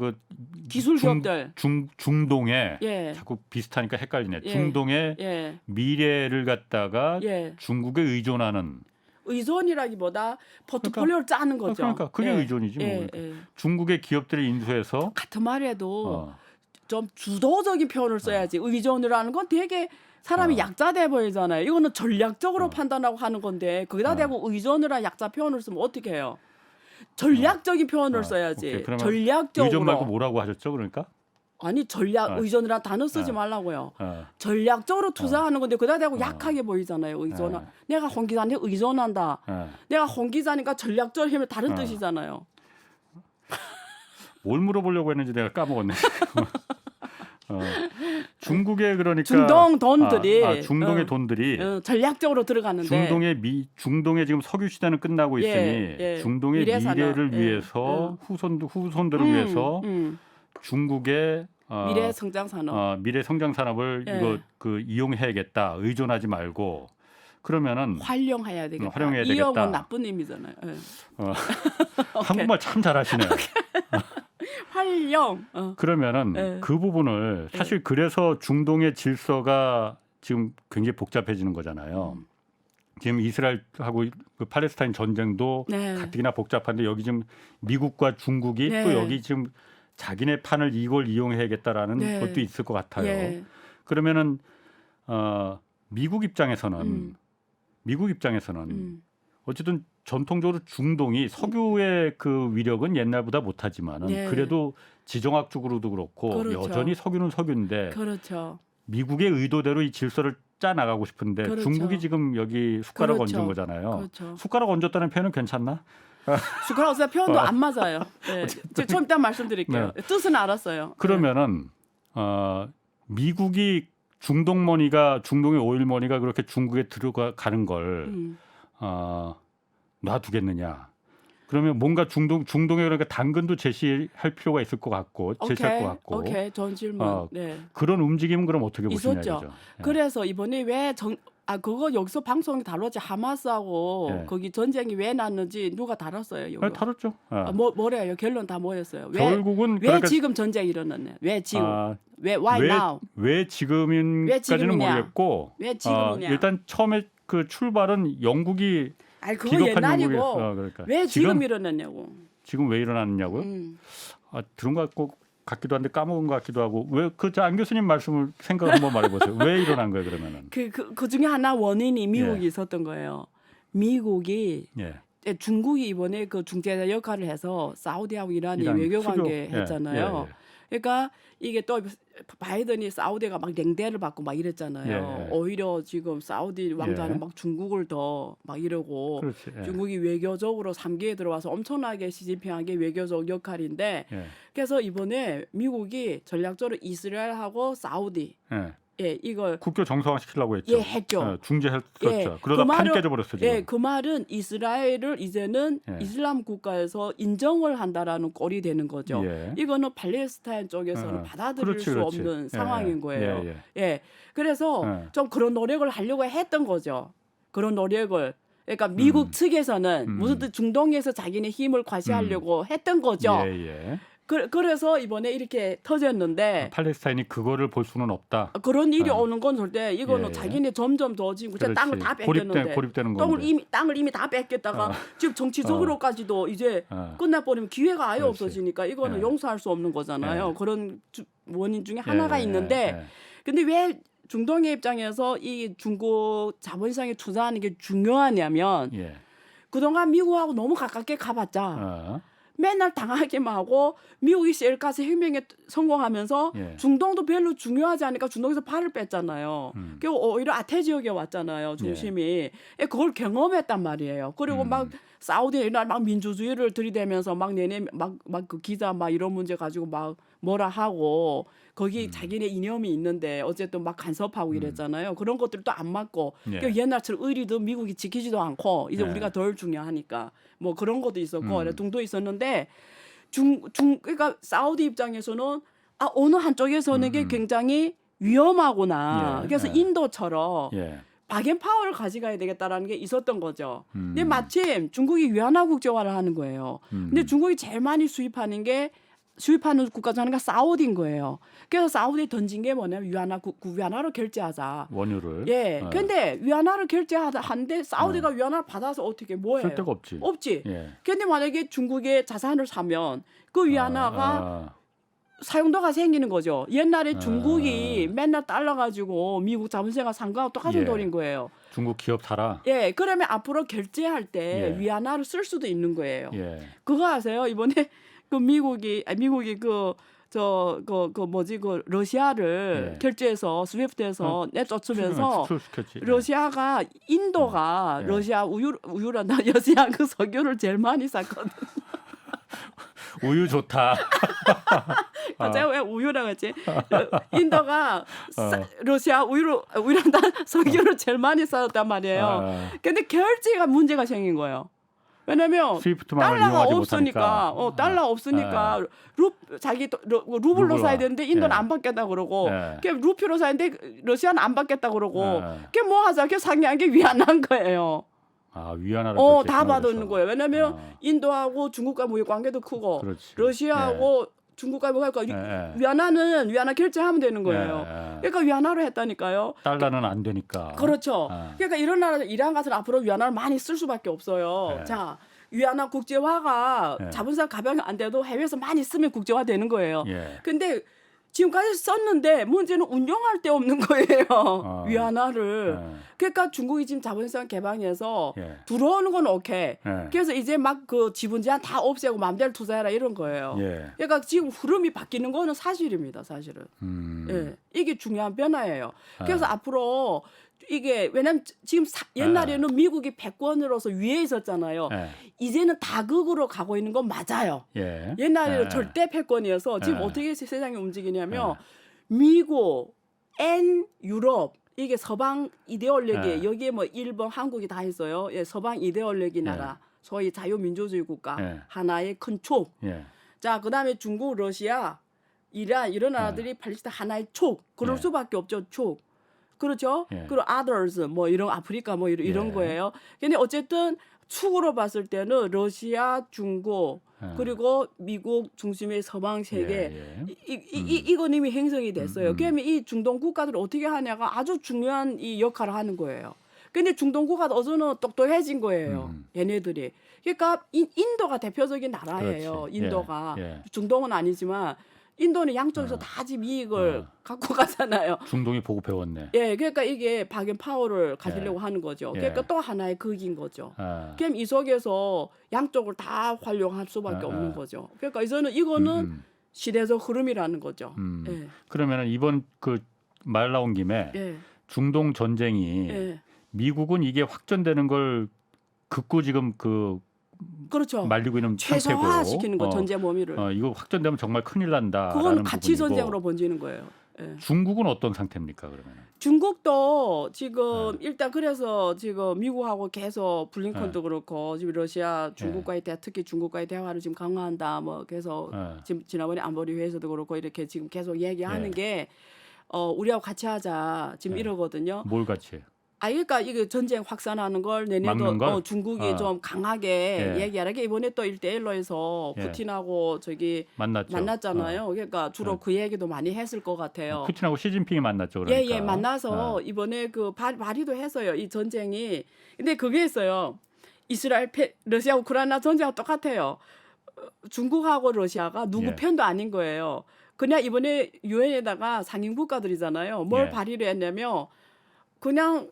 기술 기업들 중동에 자꾸 비슷하니까 헷갈리네. 중동의 미래를 갖다가 중국에 의존하는 의존이라기보다 포트폴리오를 짜는 거죠. 그러니까 그게 의존이지 뭐. 중국의 기업들을 인수해서 같은 말해도 좀 주도적인 표현을 써야지. 의존을 하는 건 되게 사람이 약자돼 보이잖아요. 이거는 전략적으로 판단하고 하는 건데 거기다 대고 의존을 한 약자 표현을 쓰면 어떻게 해요? 전략적인 표현을 써야지. 전략적으로. 의존 말고 뭐라고 하셨죠? 그러니까? 아니 의존이라는 단어 쓰지 말라고요. 전략적으로 투자하는 건데 그다 대고 약하게 보이잖아요. 의존. 내가 홍 기자한테 의존한다. 내가 홍 기자니까 전략적으로 하면 다른 뜻이잖아요. 뭘 물어보려고 했는지 내가 까먹었네. 중국의 그러니까 중동 돈들이 중동의 돈들이 전략적으로 들어가는데 중동의 지금 석유 시대는 끝나고 있으니 중동의 미래를 위해서 후손들을 위해서 중국의 미래 성장 산업 미래 성장 산업을 이거 이용해야겠다. 의존하지 말고 그러면은 활용해야 되겠다. 활용해야 되겠다. 이용은 나쁜 의미잖아요. 한국말 참 잘하시네요. 활용. 그러면은 그 부분을 사실 그래서 중동의 질서가 지금 굉장히 복잡해지는 거잖아요. 지금 이스라엘하고 그 팔레스타인 전쟁도 가뜩이나 복잡한데 여기 지금 미국과 중국이 또 여기 지금 자기네 판을 이걸 이용해야겠다라는 것도 있을 것 같아요. 그러면은 미국 입장에서는 어쨌든 전통적으로 중동이 석유의 그 위력은 옛날보다 못하지만은 그래도 지정학적으로도 그렇고 여전히 석유는 석유인데 미국의 의도대로 이 질서를 짜 나가고 싶은데 중국이 지금 여기 숟가락 얹은 거잖아요. 숟가락 얹었다는 표현은 괜찮나? 숟가락 얹었다 표현도 안 맞아요. 좀 이따 말씀드릴게요. 뜻은 알았어요. 그러면은 미국이 중동의 오일머니가 그렇게 중국에 들어가는 걸 놔두겠느냐? 그러면 뭔가 중동에 그러니까 당근도 제시할 필요가 있을 것 같고 제시할 것 같고. 오케이, 좋은 질문. 그런 움직임은 그럼 어떻게 보시냐 이거죠. 그래서 이번에 그거 여기서 방송이 다뤘지. 하마스하고 거기 전쟁이 왜 났는지 누가 다뤘어요. 이거. 다뤘죠. 뭐래요? 결론 다 뭐였어요? 결국은 왜 지금 전쟁이 일어났냐? 왜 지금? why now? 왜 지금까지는 모르겠고. 왜 지금이냐? 일단 처음에 그 출발은 영국이 그거 옛날이고 그러니까. 왜 지금 일어났냐고. 지금 왜 일어났냐고요? 들은 것 같기도 한데 까먹은 것 같기도 하고 왜 안 교수님 말씀을 생각 한번 말해보세요. 왜 일어난 거예요 그러면은? 그 중에 하나 원인이 미국이 있었던 거예요. 미국이 중국이 이번에 그 중재자 역할을 해서 사우디하고 이란이 외교관계 했잖아요. 그러니까 이게 또 바이든이 사우디가 막 냉대를 받고 막 이랬잖아요. 오히려 지금 사우디 왕자는 막 중국을 더 막 이러고 그렇지. 중국이 외교적으로 3기에 들어와서 엄청나게 시진핑에게 외교적 역할인데 그래서 이번에 미국이 전략적으로 이스라엘하고 사우디 이걸 국교 정상화 시키려고 했죠. 했죠. 중재했었죠. 그러다 판이 깨져버렸어 지금. 그 말은 이스라엘을 이제는 이슬람 국가에서 인정을 한다라는 꼴이 되는 거죠. 이거는 팔레스타인 쪽에서는 받아들일 수 없는 상황인 거예요. 그래서 좀 그런 노력을 하려고 했던 거죠. 그런 노력을. 그러니까 미국 측에서는 무슨 중동에서 자기네 힘을 과시하려고 했던 거죠. 그래서 이번에 이렇게 터졌는데 팔레스타인이 그거를 볼 수는 없다. 그런 일이 오는 건 절대 이거는 자기네 점점 더 지금 땅을 다 뺏겼는데 고립되는 땅을 이미 다 뺏겼다가 지금 정치적으로까지도 이제 끝나버리면 기회가 아예 없어지니까 이거는 용서할 수 없는 거잖아요. 그런 원인 중에 하나가 있는데 근데 왜 중동의 입장에서 이 중국 자본시장에 투자하는 게 중요하냐면 그동안 미국하고 너무 가깝게 가봤자 맨날 당하기만 하고 미국이 셀가스 혁명에 성공하면서 중동도 별로 중요하지 않으니까 중동에서 발을 뺐잖아요. 그리고 오히려 아태 지역에 왔잖아요. 중심이. 그걸 경험했단 말이에요. 그리고 막 사우디 이날 막 민주주의를 들이대면서 막 내내 막 그 기자 막 이런 문제 가지고 막 뭐라 하고 거기 자기네 이념이 있는데 어쨌든 막 간섭하고 이랬잖아요. 그런 것들도 안 맞고 옛날처럼 의리도 미국이 지키지도 않고 이제 우리가 덜 중요하니까 뭐 그런 것도 있었고 등도 있었는데 그러니까 사우디 입장에서는 어느 한쪽에서는 게 굉장히 위험하구나. 그래서 인도처럼 박앤파워를 가져가야 되겠다라는 게 있었던 거죠. 근데 마침 중국이 위안화 국제화를 하는 거예요. 근데 중국이 제일 많이 수입하는 국가 중 하나가 사우디인 거예요. 그래서 사우디에 던진 게 뭐냐면 위안화로 결제하자. 원유를. 근데 위안화를 결제하는데 사우디가 위안화를 받아서 어떻게 뭐해요? 쓸 데가 없지. 없지. 근데 만약에 중국의 자산을 사면 그 위안화가 사용도가 생기는 거죠. 옛날에 중국이 맨날 달러 가지고 미국 자본시장과 상관없고 똑같은 돈인 거예요. 중국 기업 사라. 그러면 앞으로 결제할 때 위안화를 쓸 수도 있는 거예요. 그거 아세요? 이번에 그 미국이 러시아를 결제해서 스위프트에서 내쫓으면서 러시아가 인도가 러시아 우유란다. 러시아 그 석유를 제일 많이 샀거든. 우유 좋다. 제가 왜 우유라고 했지? 인도가 러시아 우유란다 석유를 제일 많이 샀단 말이에요. 근데 결제가 문제가 생긴 거예요. 왜냐면 달러가 없으니까 달러 없으니까 자기 루블로 사야 되는데 인도는 안 받겠다 그러고 루피로 사야 되는데 러시아는 안 받겠다 그러고 그게 뭐 하자 그 상의한 게 위안화인 거예요. 위안화를 다 받는 거예요. 왜냐면 인도하고 중국과 무역 관계도 크고 러시아하고 중국과 무역 위안화는 위안화 결제하면 되는 거예요. 그러니까 위안화로 했다니까요. 달러는 안 되니까. 그렇죠. 그러니까 이런 나라 이란 같은 앞으로 위안화를 많이 쓸 수밖에 없어요. 자, 위안화 국제화가 자본시장 가병이 안 돼도 해외에서 많이 쓰면 국제화 되는 거예요. 근데 지금까지 썼는데 문제는 운용할 데 없는 거예요. 위안화를. 그러니까 중국이 지금 자본시장 개방해서 들어오는 건 오케이. 그래서 이제 막 그 지분 제한 다 없애고 마음대로 투자해라 이런 거예요. 그러니까 지금 흐름이 바뀌는 거는 사실입니다. 사실은. 이게 중요한 변화예요. 그래서 앞으로 이게 왜냐면 지금 옛날에는 미국이 패권으로서 위에 있었잖아요. 이제는 다극으로 가고 있는 건 맞아요. 옛날에는 절대 패권이어서 지금 어떻게 세상이 움직이냐면 미국, 유럽 이게 서방 이데올로기 여기에 뭐 일본, 한국이 다 있어요. 서방 이데올로기 나라, 소위 자유민주주의 국가 하나의 큰 촉. 자, 그다음에 중국, 러시아, 이란 이런 나라들이 팔레스타인 하나의 촉. 그럴 수밖에 없죠. 촉. 그렇죠. 그리고 others 뭐 이런 아프리카 뭐 이런 거예요. 근데 어쨌든 축으로 봤을 때는 러시아, 중국 그리고 미국 중심의 서방 세계 이건 이미 형성이 됐어요. 그러면 이 중동 국가들을 어떻게 하냐가 아주 중요한 이 역할을 하는 거예요. 근데 중동 국가도 어제는 똑똑해진 거예요. 얘네들이. 그러니까 인도가 대표적인 나라예요. 인도가 중동은 아니지만. 인도는 양쪽에서 다 지금 이익을 갖고 가잖아요. 중동이 보고 배웠네. 그러니까 이게 박앤파워를 가지려고 하는 거죠. 그러니까 또 하나의 극인 거죠. 그럼 이 속에서 양쪽을 다 활용할 수밖에 없는 거죠. 그러니까 이거는 시대적 흐름이라는 거죠. 예. 그러면은 이번 그 말 나온 김에 예. 중동 전쟁이 예. 미국은 이게 확전되는 걸 극구 지금 그 그렇죠. 말리고 있는 상태고 최소화시키는 거 전쟁 범위를. 이거 확전되면 정말 큰일 난다. 그건 가치 전쟁으로 번지는 거예요. 예. 중국은 어떤 상태입니까 그러면? 중국도 지금 일단 그래서 지금 미국하고 계속 블링컨도 그렇고 지금 러시아 중국과의 특히 중국과의 대화를 지금 강화한다. 뭐 계속 지금 지난번에 안보리 회의에서도 그렇고 이렇게 지금 계속 얘기하는 게 우리하고 같이 하자 지금 이러거든요. 뭘 같이? 그러니까 이거 전쟁 확산하는 걸 내년도 중국이 좀 강하게 얘기하는 게 이번에 또 1대1로 해서 푸틴하고 저기 만났잖아요. 그러니까 주로 그 얘기도 많이 했을 것 같아요. 푸틴하고 시진핑이 만났죠. 그러니까. 예, 만나서 이번에 그 발의도 했어요. 이 전쟁이. 근데 그게 있어요. 이스라엘, 러시아, 우크라이나 전쟁하고 똑같아요. 중국하고 러시아가 누구 편도 아닌 거예요. 그냥 이번에 유엔에다가 상임 국가들이잖아요. 뭘 발의를 했냐면 그냥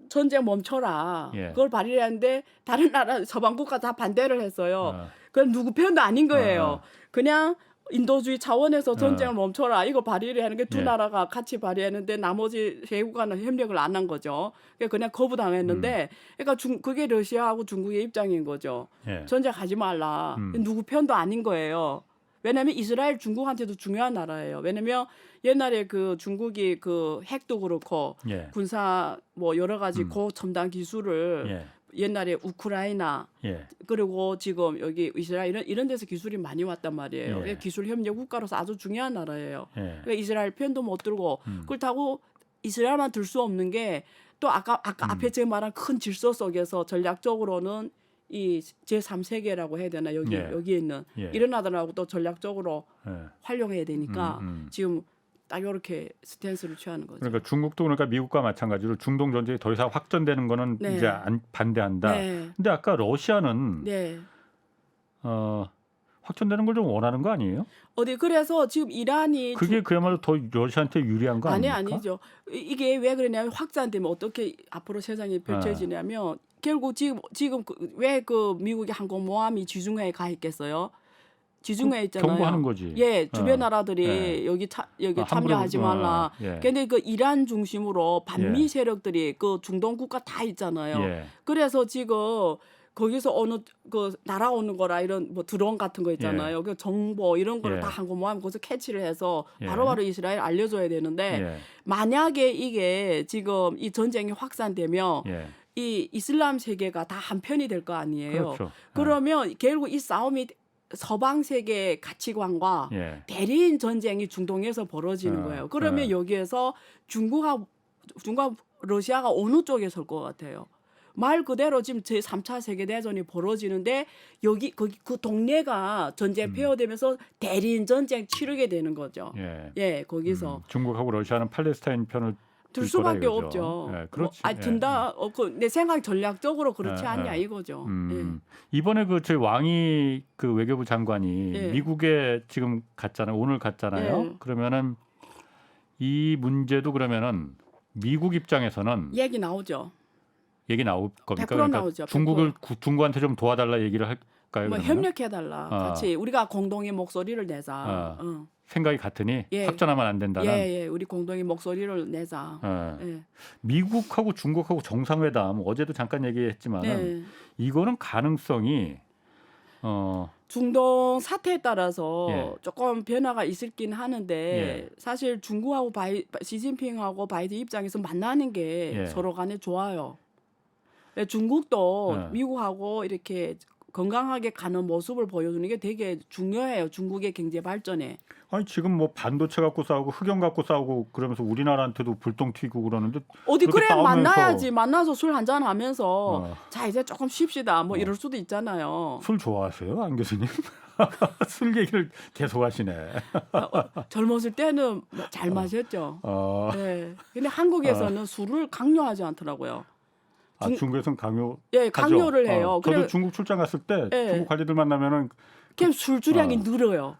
전쟁 멈춰라. 그걸 발의를 했는데 다른 나라 서방 국가 다 반대를 했어요. 그건 누구 편도 아닌 거예요. 그냥 인도주의 차원에서 전쟁을 멈춰라. 이거 발의를 하는 게 두 나라가 같이 발의했는데 나머지 세 국가는 협력을 안 한 거죠. 그냥 거부당했는데 그러니까 그게 러시아하고 중국의 입장인 거죠. 전쟁하지 말라. 누구 편도 아닌 거예요. 왜냐하면 이스라엘 중국한테도 중요한 나라예요. 왜냐하면 옛날에 그 중국이 그 핵도 그렇고 군사 뭐 여러 가지 고첨단 기술을 옛날에 우크라이나 그리고 지금 여기 이스라엘 이런 데서 기술이 많이 왔단 말이에요. 기술 협력 국가로서 아주 중요한 나라예요. 그러니까 이스라엘 편도 못 들고 그렇다고 이스라엘만 들 수 없는 게 또 아까 앞에 제가 말한 큰 질서 속에서 전략적으로는 이 제3세계라고 해야 되나 여기에 있는 이런 나라들하고 또 전략적으로 활용해야 되니까 지금 딱 이렇게 스탠스를 취하는 거죠. 그러니까 중국도 그러니까 미국과 마찬가지로 중동 전쟁이 더 이상 확전되는 거는 이제 반대한다. 근데 아까 러시아는 확전되는 걸 좀 원하는 거 아니에요? 그래서 지금 이란이 그게 그야말로 더 러시아한테 유리한 거 아닙니까? 아니죠. 이게 왜 그러냐면 확산되면 어떻게 앞으로 세상이 펼쳐지냐면 결국 지금 왜 그 미국의 항공모함이 지중해에 가 있겠어요? 지중해에 있잖아요. 경고하는 거지. 주변 나라들이 여기 참여하지 말라. 근데 그 이란 중심으로 반미 세력들이 그 중동 국가 다 있잖아요. 그래서 지금 거기서 어느 그 날아오는 거라 이런 뭐 드론 같은 거 있잖아요. 그 정보 이런 거를 다 항공모함 거기서 캐치를 해서 바로바로 이스라엘 알려줘야 되는데 만약에 이게 지금 이 전쟁이 확산되면 이 이슬람 세계가 다 한편이 될 거 아니에요. 그렇죠. 그러면 결국 이 싸움이 서방 세계 가치관과 대리인 전쟁이 중동에서 벌어지는 거예요. 그러면 여기에서 중국하고 러시아가 어느 쪽에 설 것 같아요? 말 그대로 지금 제3차 세계대전이 벌어지는데 거기 그 동네가 전쟁 폐허되면서 대리인 전쟁 치르게 되는 거죠. 거기서 중국하고 러시아는 팔레스타인 편을 들 수밖에 없죠. 그렇지. 든다. 내 생각 전략적으로 그렇지 않냐 이거죠. 이번에 그 저희 왕이 그 외교부 장관이 미국에 지금 갔잖아요. 오늘 갔잖아요. 그러면은 이 문제도 그러면은 미국 입장에서는 얘기 나오죠. 얘기 나올 겁니까? 100% 그러니까 나오죠. 100%. 중국한테 좀 도와달라 얘기를 할까요? 뭐 협력해달라. 같이 우리가 공동의 목소리를 내자. 생각이 같으니 확전하면 안 된다는. 우리 공동의 목소리를 내자. 미국하고 중국하고 정상회담 어제도 잠깐 얘기했지만은 이거는 가능성이 중동 사태에 따라서 조금 변화가 있을긴 하는데 사실 중국하고 시진핑하고 바이든 입장에서 만나는 게 서로 간에 좋아요. 중국도 미국하고 이렇게 건강하게 가는 모습을 보여주는 게 되게 중요해요. 중국의 경제 발전에. 아니 지금 뭐 반도체 갖고 싸우고 흑연 갖고 싸우고 그러면서 우리나라한테도 불똥 튀고 그러는데 그래 싸우면서. 만나야지. 만나서 술 한잔 하면서 자 이제 조금 쉽시다. 뭐 이럴 수도 있잖아요. 술 좋아하세요, 안 교수님? 술 얘기를 계속 하시네. 젊었을 때는 잘 마셨죠. 근데 한국에서는 술을 강요하지 않더라고요. 중국에서는 강요를 해요. 저도 중국 출장 갔을 때 중국 관리들 만나면은 술주량이 늘어요.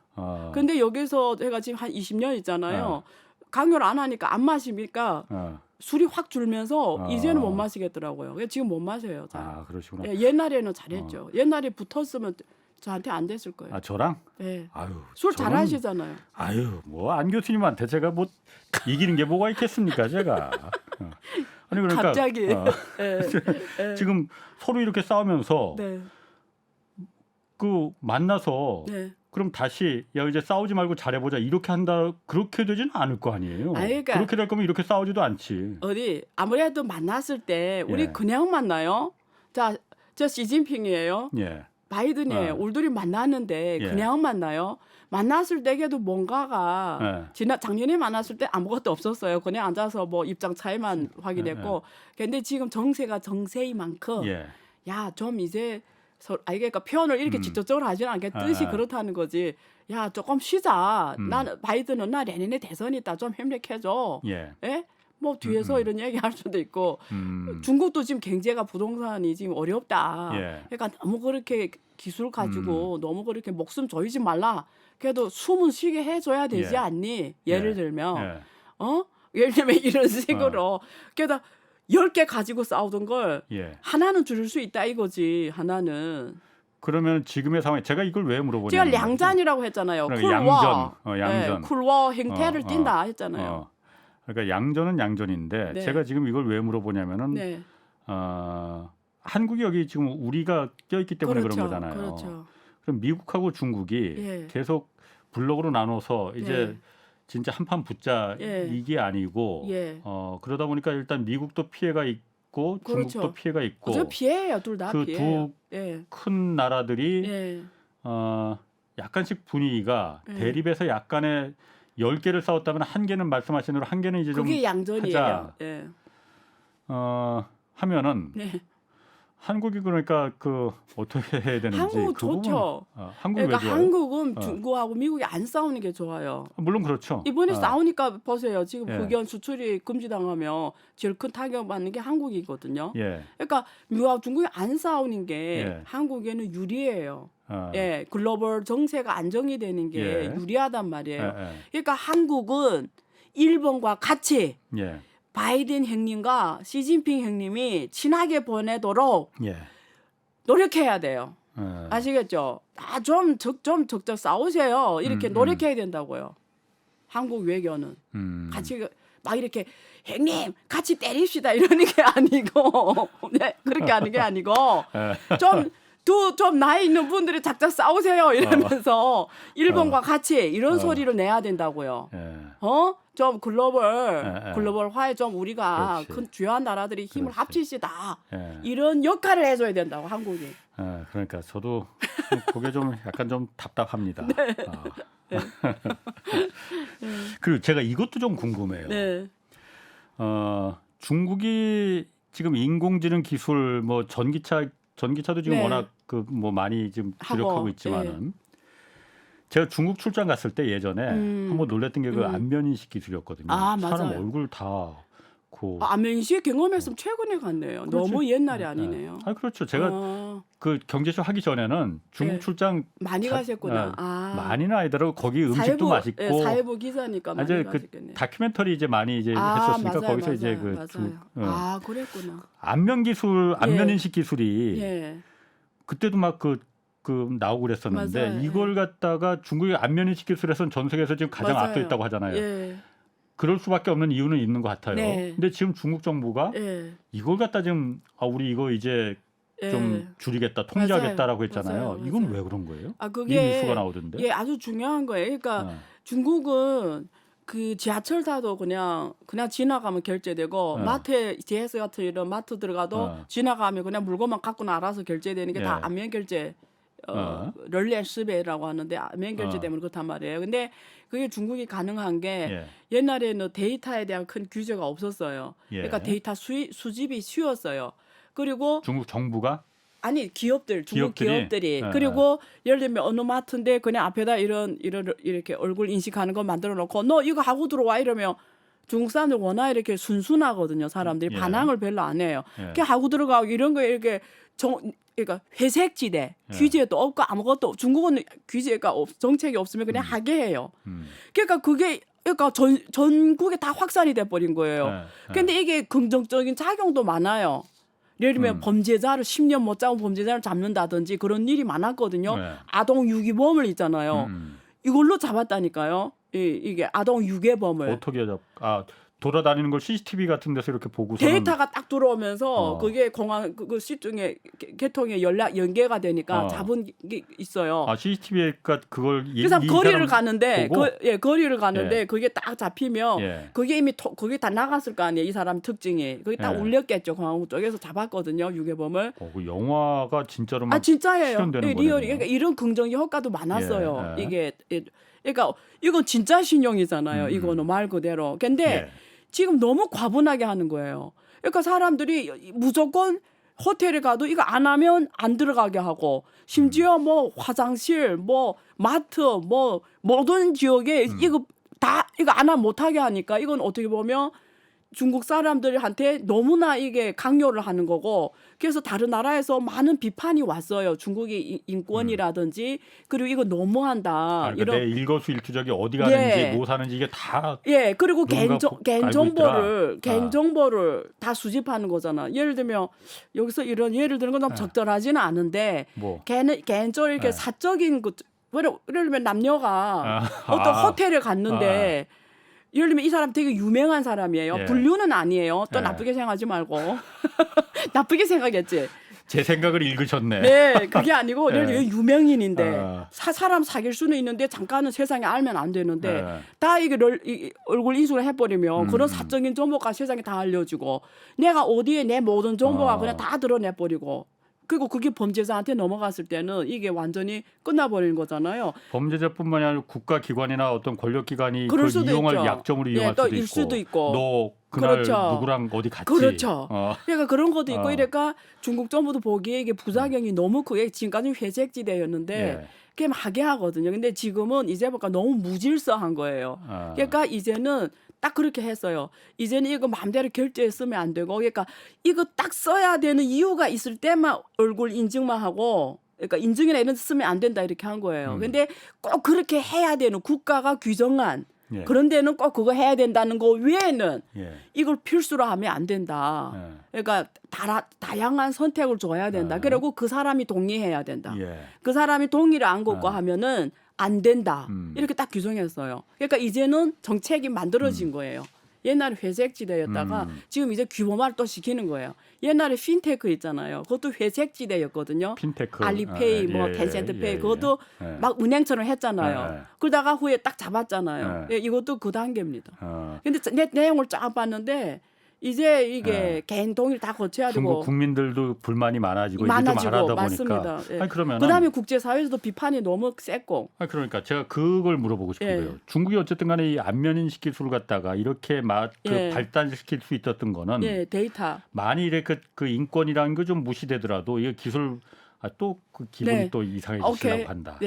근데 여기서 제가 지금 한 20년 있잖아요. 강요를 안 하니까 안 마시니까 술이 확 줄면서 이제는 못 마시겠더라고요. 지금 못 마셔요. 그러시구나. 옛날에는 잘했죠. 옛날에 붙었으면 저한테 안 됐을 거예요. 아 저랑? 네. 아유 술 저는- 잘하시잖아요. 아유 뭐 안 교수님한테 제가 뭐 이기는 게 뭐가 있겠습니까 제가. 아니 그러니까 갑자기. 네. 네. 지금 서로 이렇게 싸우면서 네. 그 만나서 네. 그럼 다시 야 이제 싸우지 말고 잘해보자 이렇게 한다 그렇게 되지는 않을 거 아니에요. 아니, 그러니까- 그렇게 될 거면 이렇게 싸우지도 않지. 어디 아무래도 만났을 때 우리 예. 그냥 만나요. 자, 저 시진핑이에요. 예. 바이든이에요. 우리 둘이 만났는데 예. 그냥 만나요. 만났을 때에도 뭔가가 예. 작년에 만났을 때 아무것도 없었어요. 그냥 앉아서 뭐 입장 차이만 확인했고. 근데 지금 정세가 정세이만큼 예. 야, 좀 이제 그러니까 표현을 이렇게 직접적으로 하지는 않게 뜻이 그렇다는 거지. 야, 조금 쉬자. 나는 바이든은 나 내년에 대선 있다. 좀 협력해줘. 예. 예? 뭐 뒤에서 이런 얘기 할 수도 있고 중국도 지금 경제가 부동산이 지금 어렵다. 예. 그러니까 너무 그렇게 기술 가지고 너무 그렇게 목숨 조이지 말라. 그래도 숨은 쉬게 해줘야 되지 예. 않니? 예를 예. 들면 예. 예를 들면 이런 식으로 그러다 10개 가지고 싸우던 걸 예. 하나는 줄일 수 있다 이거지. 하나는. 그러면 지금의 상황에 제가 이걸 왜 제가 물어보냐면 량잔이라고 했잖아요. 그러니까 쿨워. 양전. 쿨워 행태를 어, 띈다 했잖아요. 그러니까 양전은 양전인데 네. 제가 지금 이걸 왜 물어보냐면은 네. 한국이 여기 지금 우리가 껴있기 때문에 그렇죠. 그런 거잖아요. 그렇죠. 그럼 미국하고 중국이 예. 계속 블록으로 나눠서 이제 예. 진짜 한판 붙자 예. 이게 아니고 예. 그러다 보니까 일단 미국도 피해가 있고 그렇죠. 중국도 피해가 있고 저 피해예요. 둘 다 그 피해예요. 두 예. 큰 나라들이 예. 약간씩 분위기가 예. 대립해서 약간의 10개를 싸웠다면 한 개는 말씀하신 대로 한 개는 이제 좀 그게 양전이에요. 하자. 예. 하면은 네. 한국이 그러니까 그 어떻게 해야 되는지 한국 그 부분, 좋죠. 한국이 그러니까 왜 좋아요? 한국은 중국하고 미국이 안 싸우는 게 좋아요. 물론 그렇죠. 이번에 싸우니까 보세요. 지금 예. 북연 수출이 금지당하면 제일 큰 타격 받는 게 한국이거든요. 예. 그러니까 미국하고 중국이 안 싸우는 게 예. 한국에는 유리해요. 어, 예, 글로벌 정세가 안정이 되는 게 예. 유리하단 말이에요. 예. 그러니까 한국은 일본과 같이 예. 바이든 형님과 시진핑 형님이 친하게 보내도록 예. 노력해야 돼요. 예. 아시겠죠? 좀 적적 싸우세요. 이렇게 노력해야 된다고요. 한국 외교는 같이 막 이렇게 형님 같이 때립시다 이러는 게 아니고 네, 그렇게 하는 게 아니고 좀 나이 있는 분들이 작작 싸우세요 이러면서 일본과 같이 이런 소리를 내야 된다고요. 예. 좀 글로벌화에 좀 우리가 그렇지. 큰 주요한 나라들이 힘을 그렇지. 합치시다. 예. 이런 역할을 해줘야 된다고 한국이. 그러니까 저도 그게 좀 약간 좀 답답합니다. 그리고 제가 이것도 좀 궁금해요. 네. 중국이 지금 인공지능 기술 뭐 전기차도 지금 네. 워낙 그 뭐 많이 지금 주력하고 하고, 있지만은 제가 중국 출장 갔을 때 예전에 한번 놀랬던 게 그 안면 인식 기술이었거든요. 아, 사람 맞아요. 얼굴 다 그 안면식 경험했으면 최근에 갔네요. 그렇지. 너무 옛날이 아니네요. 그렇죠. 제가 그 경제쇼 하기 전에는 중국 네. 출장 많이 가셨구나. 많이는 아니더라고. 거기 음식도 맛있고. 예, 사회부 기자니까 많이 이제 가셨겠네요. 그 다큐멘터리 이제 많이 이제 했었으니까 맞아요, 거기서 이제 그 맞아요. 중국, 그랬구나. 안면 기술, 안면 예. 인식 기술이 예. 그때도 막 그 나오고 그랬었는데 맞아요. 이걸 갖다가 중국의 안면 인식 기술에서는 전 세계에서 지금 가장 맞아요. 앞서 있다고 하잖아요. 예. 그럴 수밖에 없는 이유는 있는 것 같아요. 네. 근데 지금 중국 정부가 예. 이걸 갖다 지금 우리 이거 이제 예. 좀 줄이겠다, 통제하겠다라고 맞아요. 했잖아요. 맞아요. 이건 맞아요. 왜 그런 거예요? 이 그게 뉴스가 나오던데. 예, 아주 중요한 거예요. 그러니까 중국은 그 지하철 타도 그냥 지나가면 결제되고 마트에 GS 같은 이런 마트 들어가도 지나가면 그냥 물건만 갖고는 알아서 결제되는 게 다 예. 안면 결제 럴렌스베라고 하는데 안면 결제 때문에 그렇단 말이에요. 근데 그게 중국이 가능한 게 옛날에는 데이터에 대한 큰 규제가 없었어요. 그러니까 데이터 수집이 쉬웠어요. 그리고 중국 정부가 아니 중국 기업들이 네. 그리고 예를 들면 어느 마트인데 그냥 앞에다 이렇게 얼굴 인식하는 거 만들어 놓고 너 이거 하고 들어와 이러면 중국 사람들 워낙 이렇게 순순하거든요. 사람들이 예. 반항을 별로 안 해요. 예. 이렇게 하고 들어가고 이런 거 이렇게 그러니까 회색지대 규제도 없고 아무것도 중국은 규제가 정책이 없으면 그냥 하게 해요. 그러니까 그게 전국에 다 확산이 돼 버린 거예요. 근데 이게 긍정적인 작용도 많아요. 예를 들면 범죄자를 10년 못 잡은 범죄자를 잡는다든지 그런 일이 많았거든요. 네. 아동 유기범을 있잖아요. 이걸로 잡았다니까요. 이게 아동 유괴범을. 어떻게 돌아다니는 걸 CCTV 같은 데서 이렇게 보고서는 데이터가 딱 들어오면서 그게 공항 그 시중에 개통에 연계가 되니까 잡은 게 있어요. CCTV가 그걸 그래서 거리를 가는데 거리를 가는데 예. 그게 딱 잡히면 그게 이미 그게 다 나갔을 거 아니에요. 이 사람 특징이 그게 딱 울렸겠죠. 공항 쪽에서 잡았거든요. 유괴범을. 그 영화가 진짜로 막 진짜예요. 실현되는 리얼이 거네요. 그러니까 이런 긍정 효과도 많았어요. 이게 그러니까 이건 진짜 신용이잖아요. 이거는 말 그대로. 근데 지금 너무 과분하게 하는 거예요. 그러니까 사람들이 무조건 호텔에 가도 이거 안 하면 안 들어가게 하고 심지어 뭐 화장실, 뭐 마트, 뭐 모든 지역에 이거 안 하면 못하게 하니까 이건 어떻게 보면 중국 사람들한테 너무나 이게 강요를 하는 거고 그래서 다른 나라에서 많은 비판이 왔어요. 중국의 인권이라든지 그리고 이거 너무한다. 그러니까 내 일거수일투족이 어디 가는지 뭐 사는지 이게 다 그리고 개인 정보를 다 수집하는 거잖아. 예를 들면 여기서 이런 예를 드는 건 너무 적절하지는 않은데 개인적으로 이렇게 사적인 것 예를 들면 남녀가 어떤 호텔에 갔는데 예를 들면 이 사람 되게 유명한 사람이에요. 불륜은 아니에요. 또 나쁘게 생각하지 말고. 나쁘게 생각했지. 제 생각을 읽으셨네. 네, 그게 아니고 예를 들면 유명인인데 사람 사귈 수는 있는데 잠깐은 세상에 알면 안 되는데 다 이게 얼굴 인수를 해버리면 그런 사적인 정보가 세상에 다 알려지고 내가 어디에 내 모든 정보가 그냥 다 드러내버리고 그리고 그게 범죄자한테 넘어갔을 때는 이게 완전히 끝나버리는 거잖아요. 범죄자뿐만이 아니라 국가기관이나 어떤 권력기관이 그걸 이용할 있죠. 약점으로 이용할 수도 있고. 너 그날 누구랑 어디 갔지. 그렇죠. 그러니까 그런 것도 있고 이러니까 중국 정부도 보기에 이게 부작용이 너무 크게 지금까지는 회색지대였는데 그게 하게 하거든요. 근데 지금은 이제 보니까 너무 무질서한 거예요. 그러니까 이제는 딱 그렇게 했어요. 이제는 이거 마음대로 결제에 쓰면 안 되고 그러니까 이거 딱 써야 되는 이유가 있을 때만 얼굴 인증만 하고 그러니까 인증이나 이런 데 쓰면 안 된다 이렇게 한 거예요. 근데 꼭 그렇게 해야 되는 국가가 규정한 그런 데는 꼭 그거 해야 된다는 거 외에는 이걸 필수로 하면 안 된다. 그러니까 다양한 선택을 줘야 된다. 그리고 그 사람이 동의해야 된다. 그 사람이 동의를 안 걷고 하면은 안 된다. 이렇게 딱 규정했어요. 그러니까 이제는 정책이 만들어진 거예요. 옛날에 회색지대였다가 지금 이제 규모화를 또 시키는 거예요. 옛날에 핀테크 있잖아요. 그것도 회색지대였거든요. 핀테크. 알리페이, 텐센트페이 그것도 막 은행처럼 했잖아요. 그러다가 후에 딱 잡았잖아요. 이것도 그 단계입니다. 근데 내용을 쫙 봤는데 이제 이게 개인 동의를 다 거쳐야 되고 중국 국민들도 불만이 많아지고 이게 좀 하다 맞습니다. 보니까 그러면 그다음에 국제사회에서도 비판이 너무 셌고 그러니까 제가 그걸 물어보고 싶은 거예요. 중국이 어쨌든 간에 이 안면인식 기술을 갖다가 이렇게 발달시킬 수 있었던 거는 데이터 많이 이렇게 그 인권이라는 게 좀 무시되더라도 이 기술 또 그 기분이 또 이상해지시려고 한다.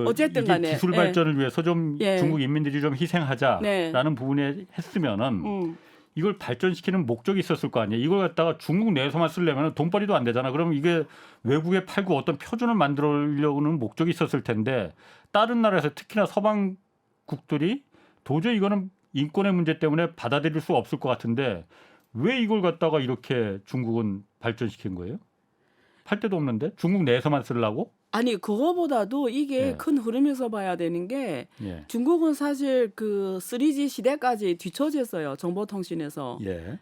어쨌든 간에 기술 발전을 위해서 좀 중국 인민들이 좀 희생하자라는 부분에 했으면은 이걸 발전시키는 목적이 있었을 거 아니에요. 이걸 갖다가 중국 내에서만 쓰려면 돈벌이도 안 되잖아. 그럼 이게 외국에 팔고 어떤 표준을 만들려고는 목적이 있었을 텐데 다른 나라에서 특히나 서방국들이 도저히 이거는 인권의 문제 때문에 받아들일 수 없을 것 같은데 왜 이걸 갖다가 이렇게 중국은 발전시킨 거예요? 팔 데도 없는데 중국 내에서만 쓰려고? 아니 그거보다도 이게 큰 흐름에서 봐야 되는 게 중국은 사실 그 3G 시대까지 뒤처졌어요. 정보통신에서.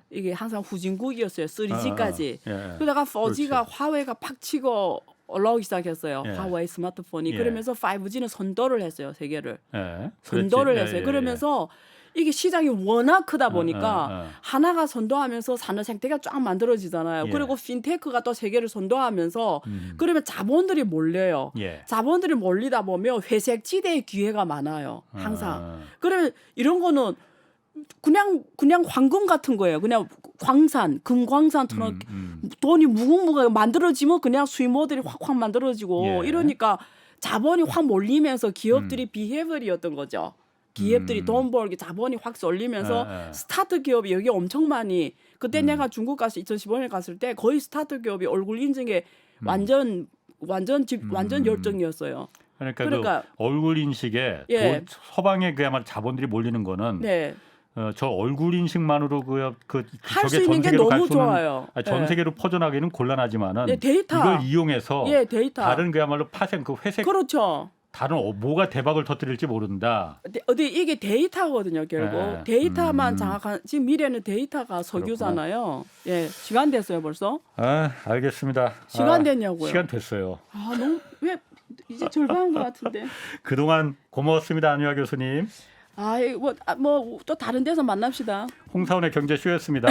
이게 항상 후진국이었어요. 3G까지. 그러다가 4G가 화웨이가 팍 치고 올라오기 시작했어요. 화웨이 스마트폰이. 그러면서 5G는 선도를 했어요. 세계를. 선도를 했어요. 그러면서 이게 시장이 워낙 크다 보니까 하나가 선도하면서 산업 생태계가 쫙 만들어지잖아요. 그리고 핀테크가 또 세계를 선도하면서 그러면 자본들이 몰려요. 자본들이 몰리다 보면 회색 지대의 기회가 많아요. 항상. 그러면 이런 거는 그냥 황금 같은 거예요. 그냥 광산, 금광산처럼 돈이 무궁무하게 만들어지면 그냥 수입모델이 확 만들어지고 이러니까 자본이 확 몰리면서 기업들이 비헤버리였던 거죠. 기업들이 돈 벌기 자본이 확 쏠리면서 스타트 기업이 여기 엄청 많이 그때 내가 중국 가서 2015년에 갔을 때 거의 스타트 기업이 얼굴 인증에 완전 열정이었어요. 그러니까 그 얼굴 인식에 서방에 그야말로 자본들이 몰리는 거는 저 얼굴 인식만으로 할 수 저게 있는 전 게 세계로 갈 너무 수는 좋아요. 전 예. 세계로 퍼져나가기는 곤란하지만은 네, 데이터. 이걸 이용해서 예, 데이터. 다른 그야말로 파생 회색 그렇죠. 다른 뭐가 대박을 터뜨릴지 모른다. 어디 이게 데이터거든요, 결국. 네. 데이터만 장악한 지금 미래는 데이터가 석유잖아요. 예, 시간 됐어요, 벌써? 알겠습니다. 시간 됐냐고요? 시간 됐어요. 너무 왜 이제 절반인 것 같은데. 그동안 고마웠습니다, 안유아 교수님. 뭐 또 다른 데서 만납시다. 홍사원의 경제쇼였습니다.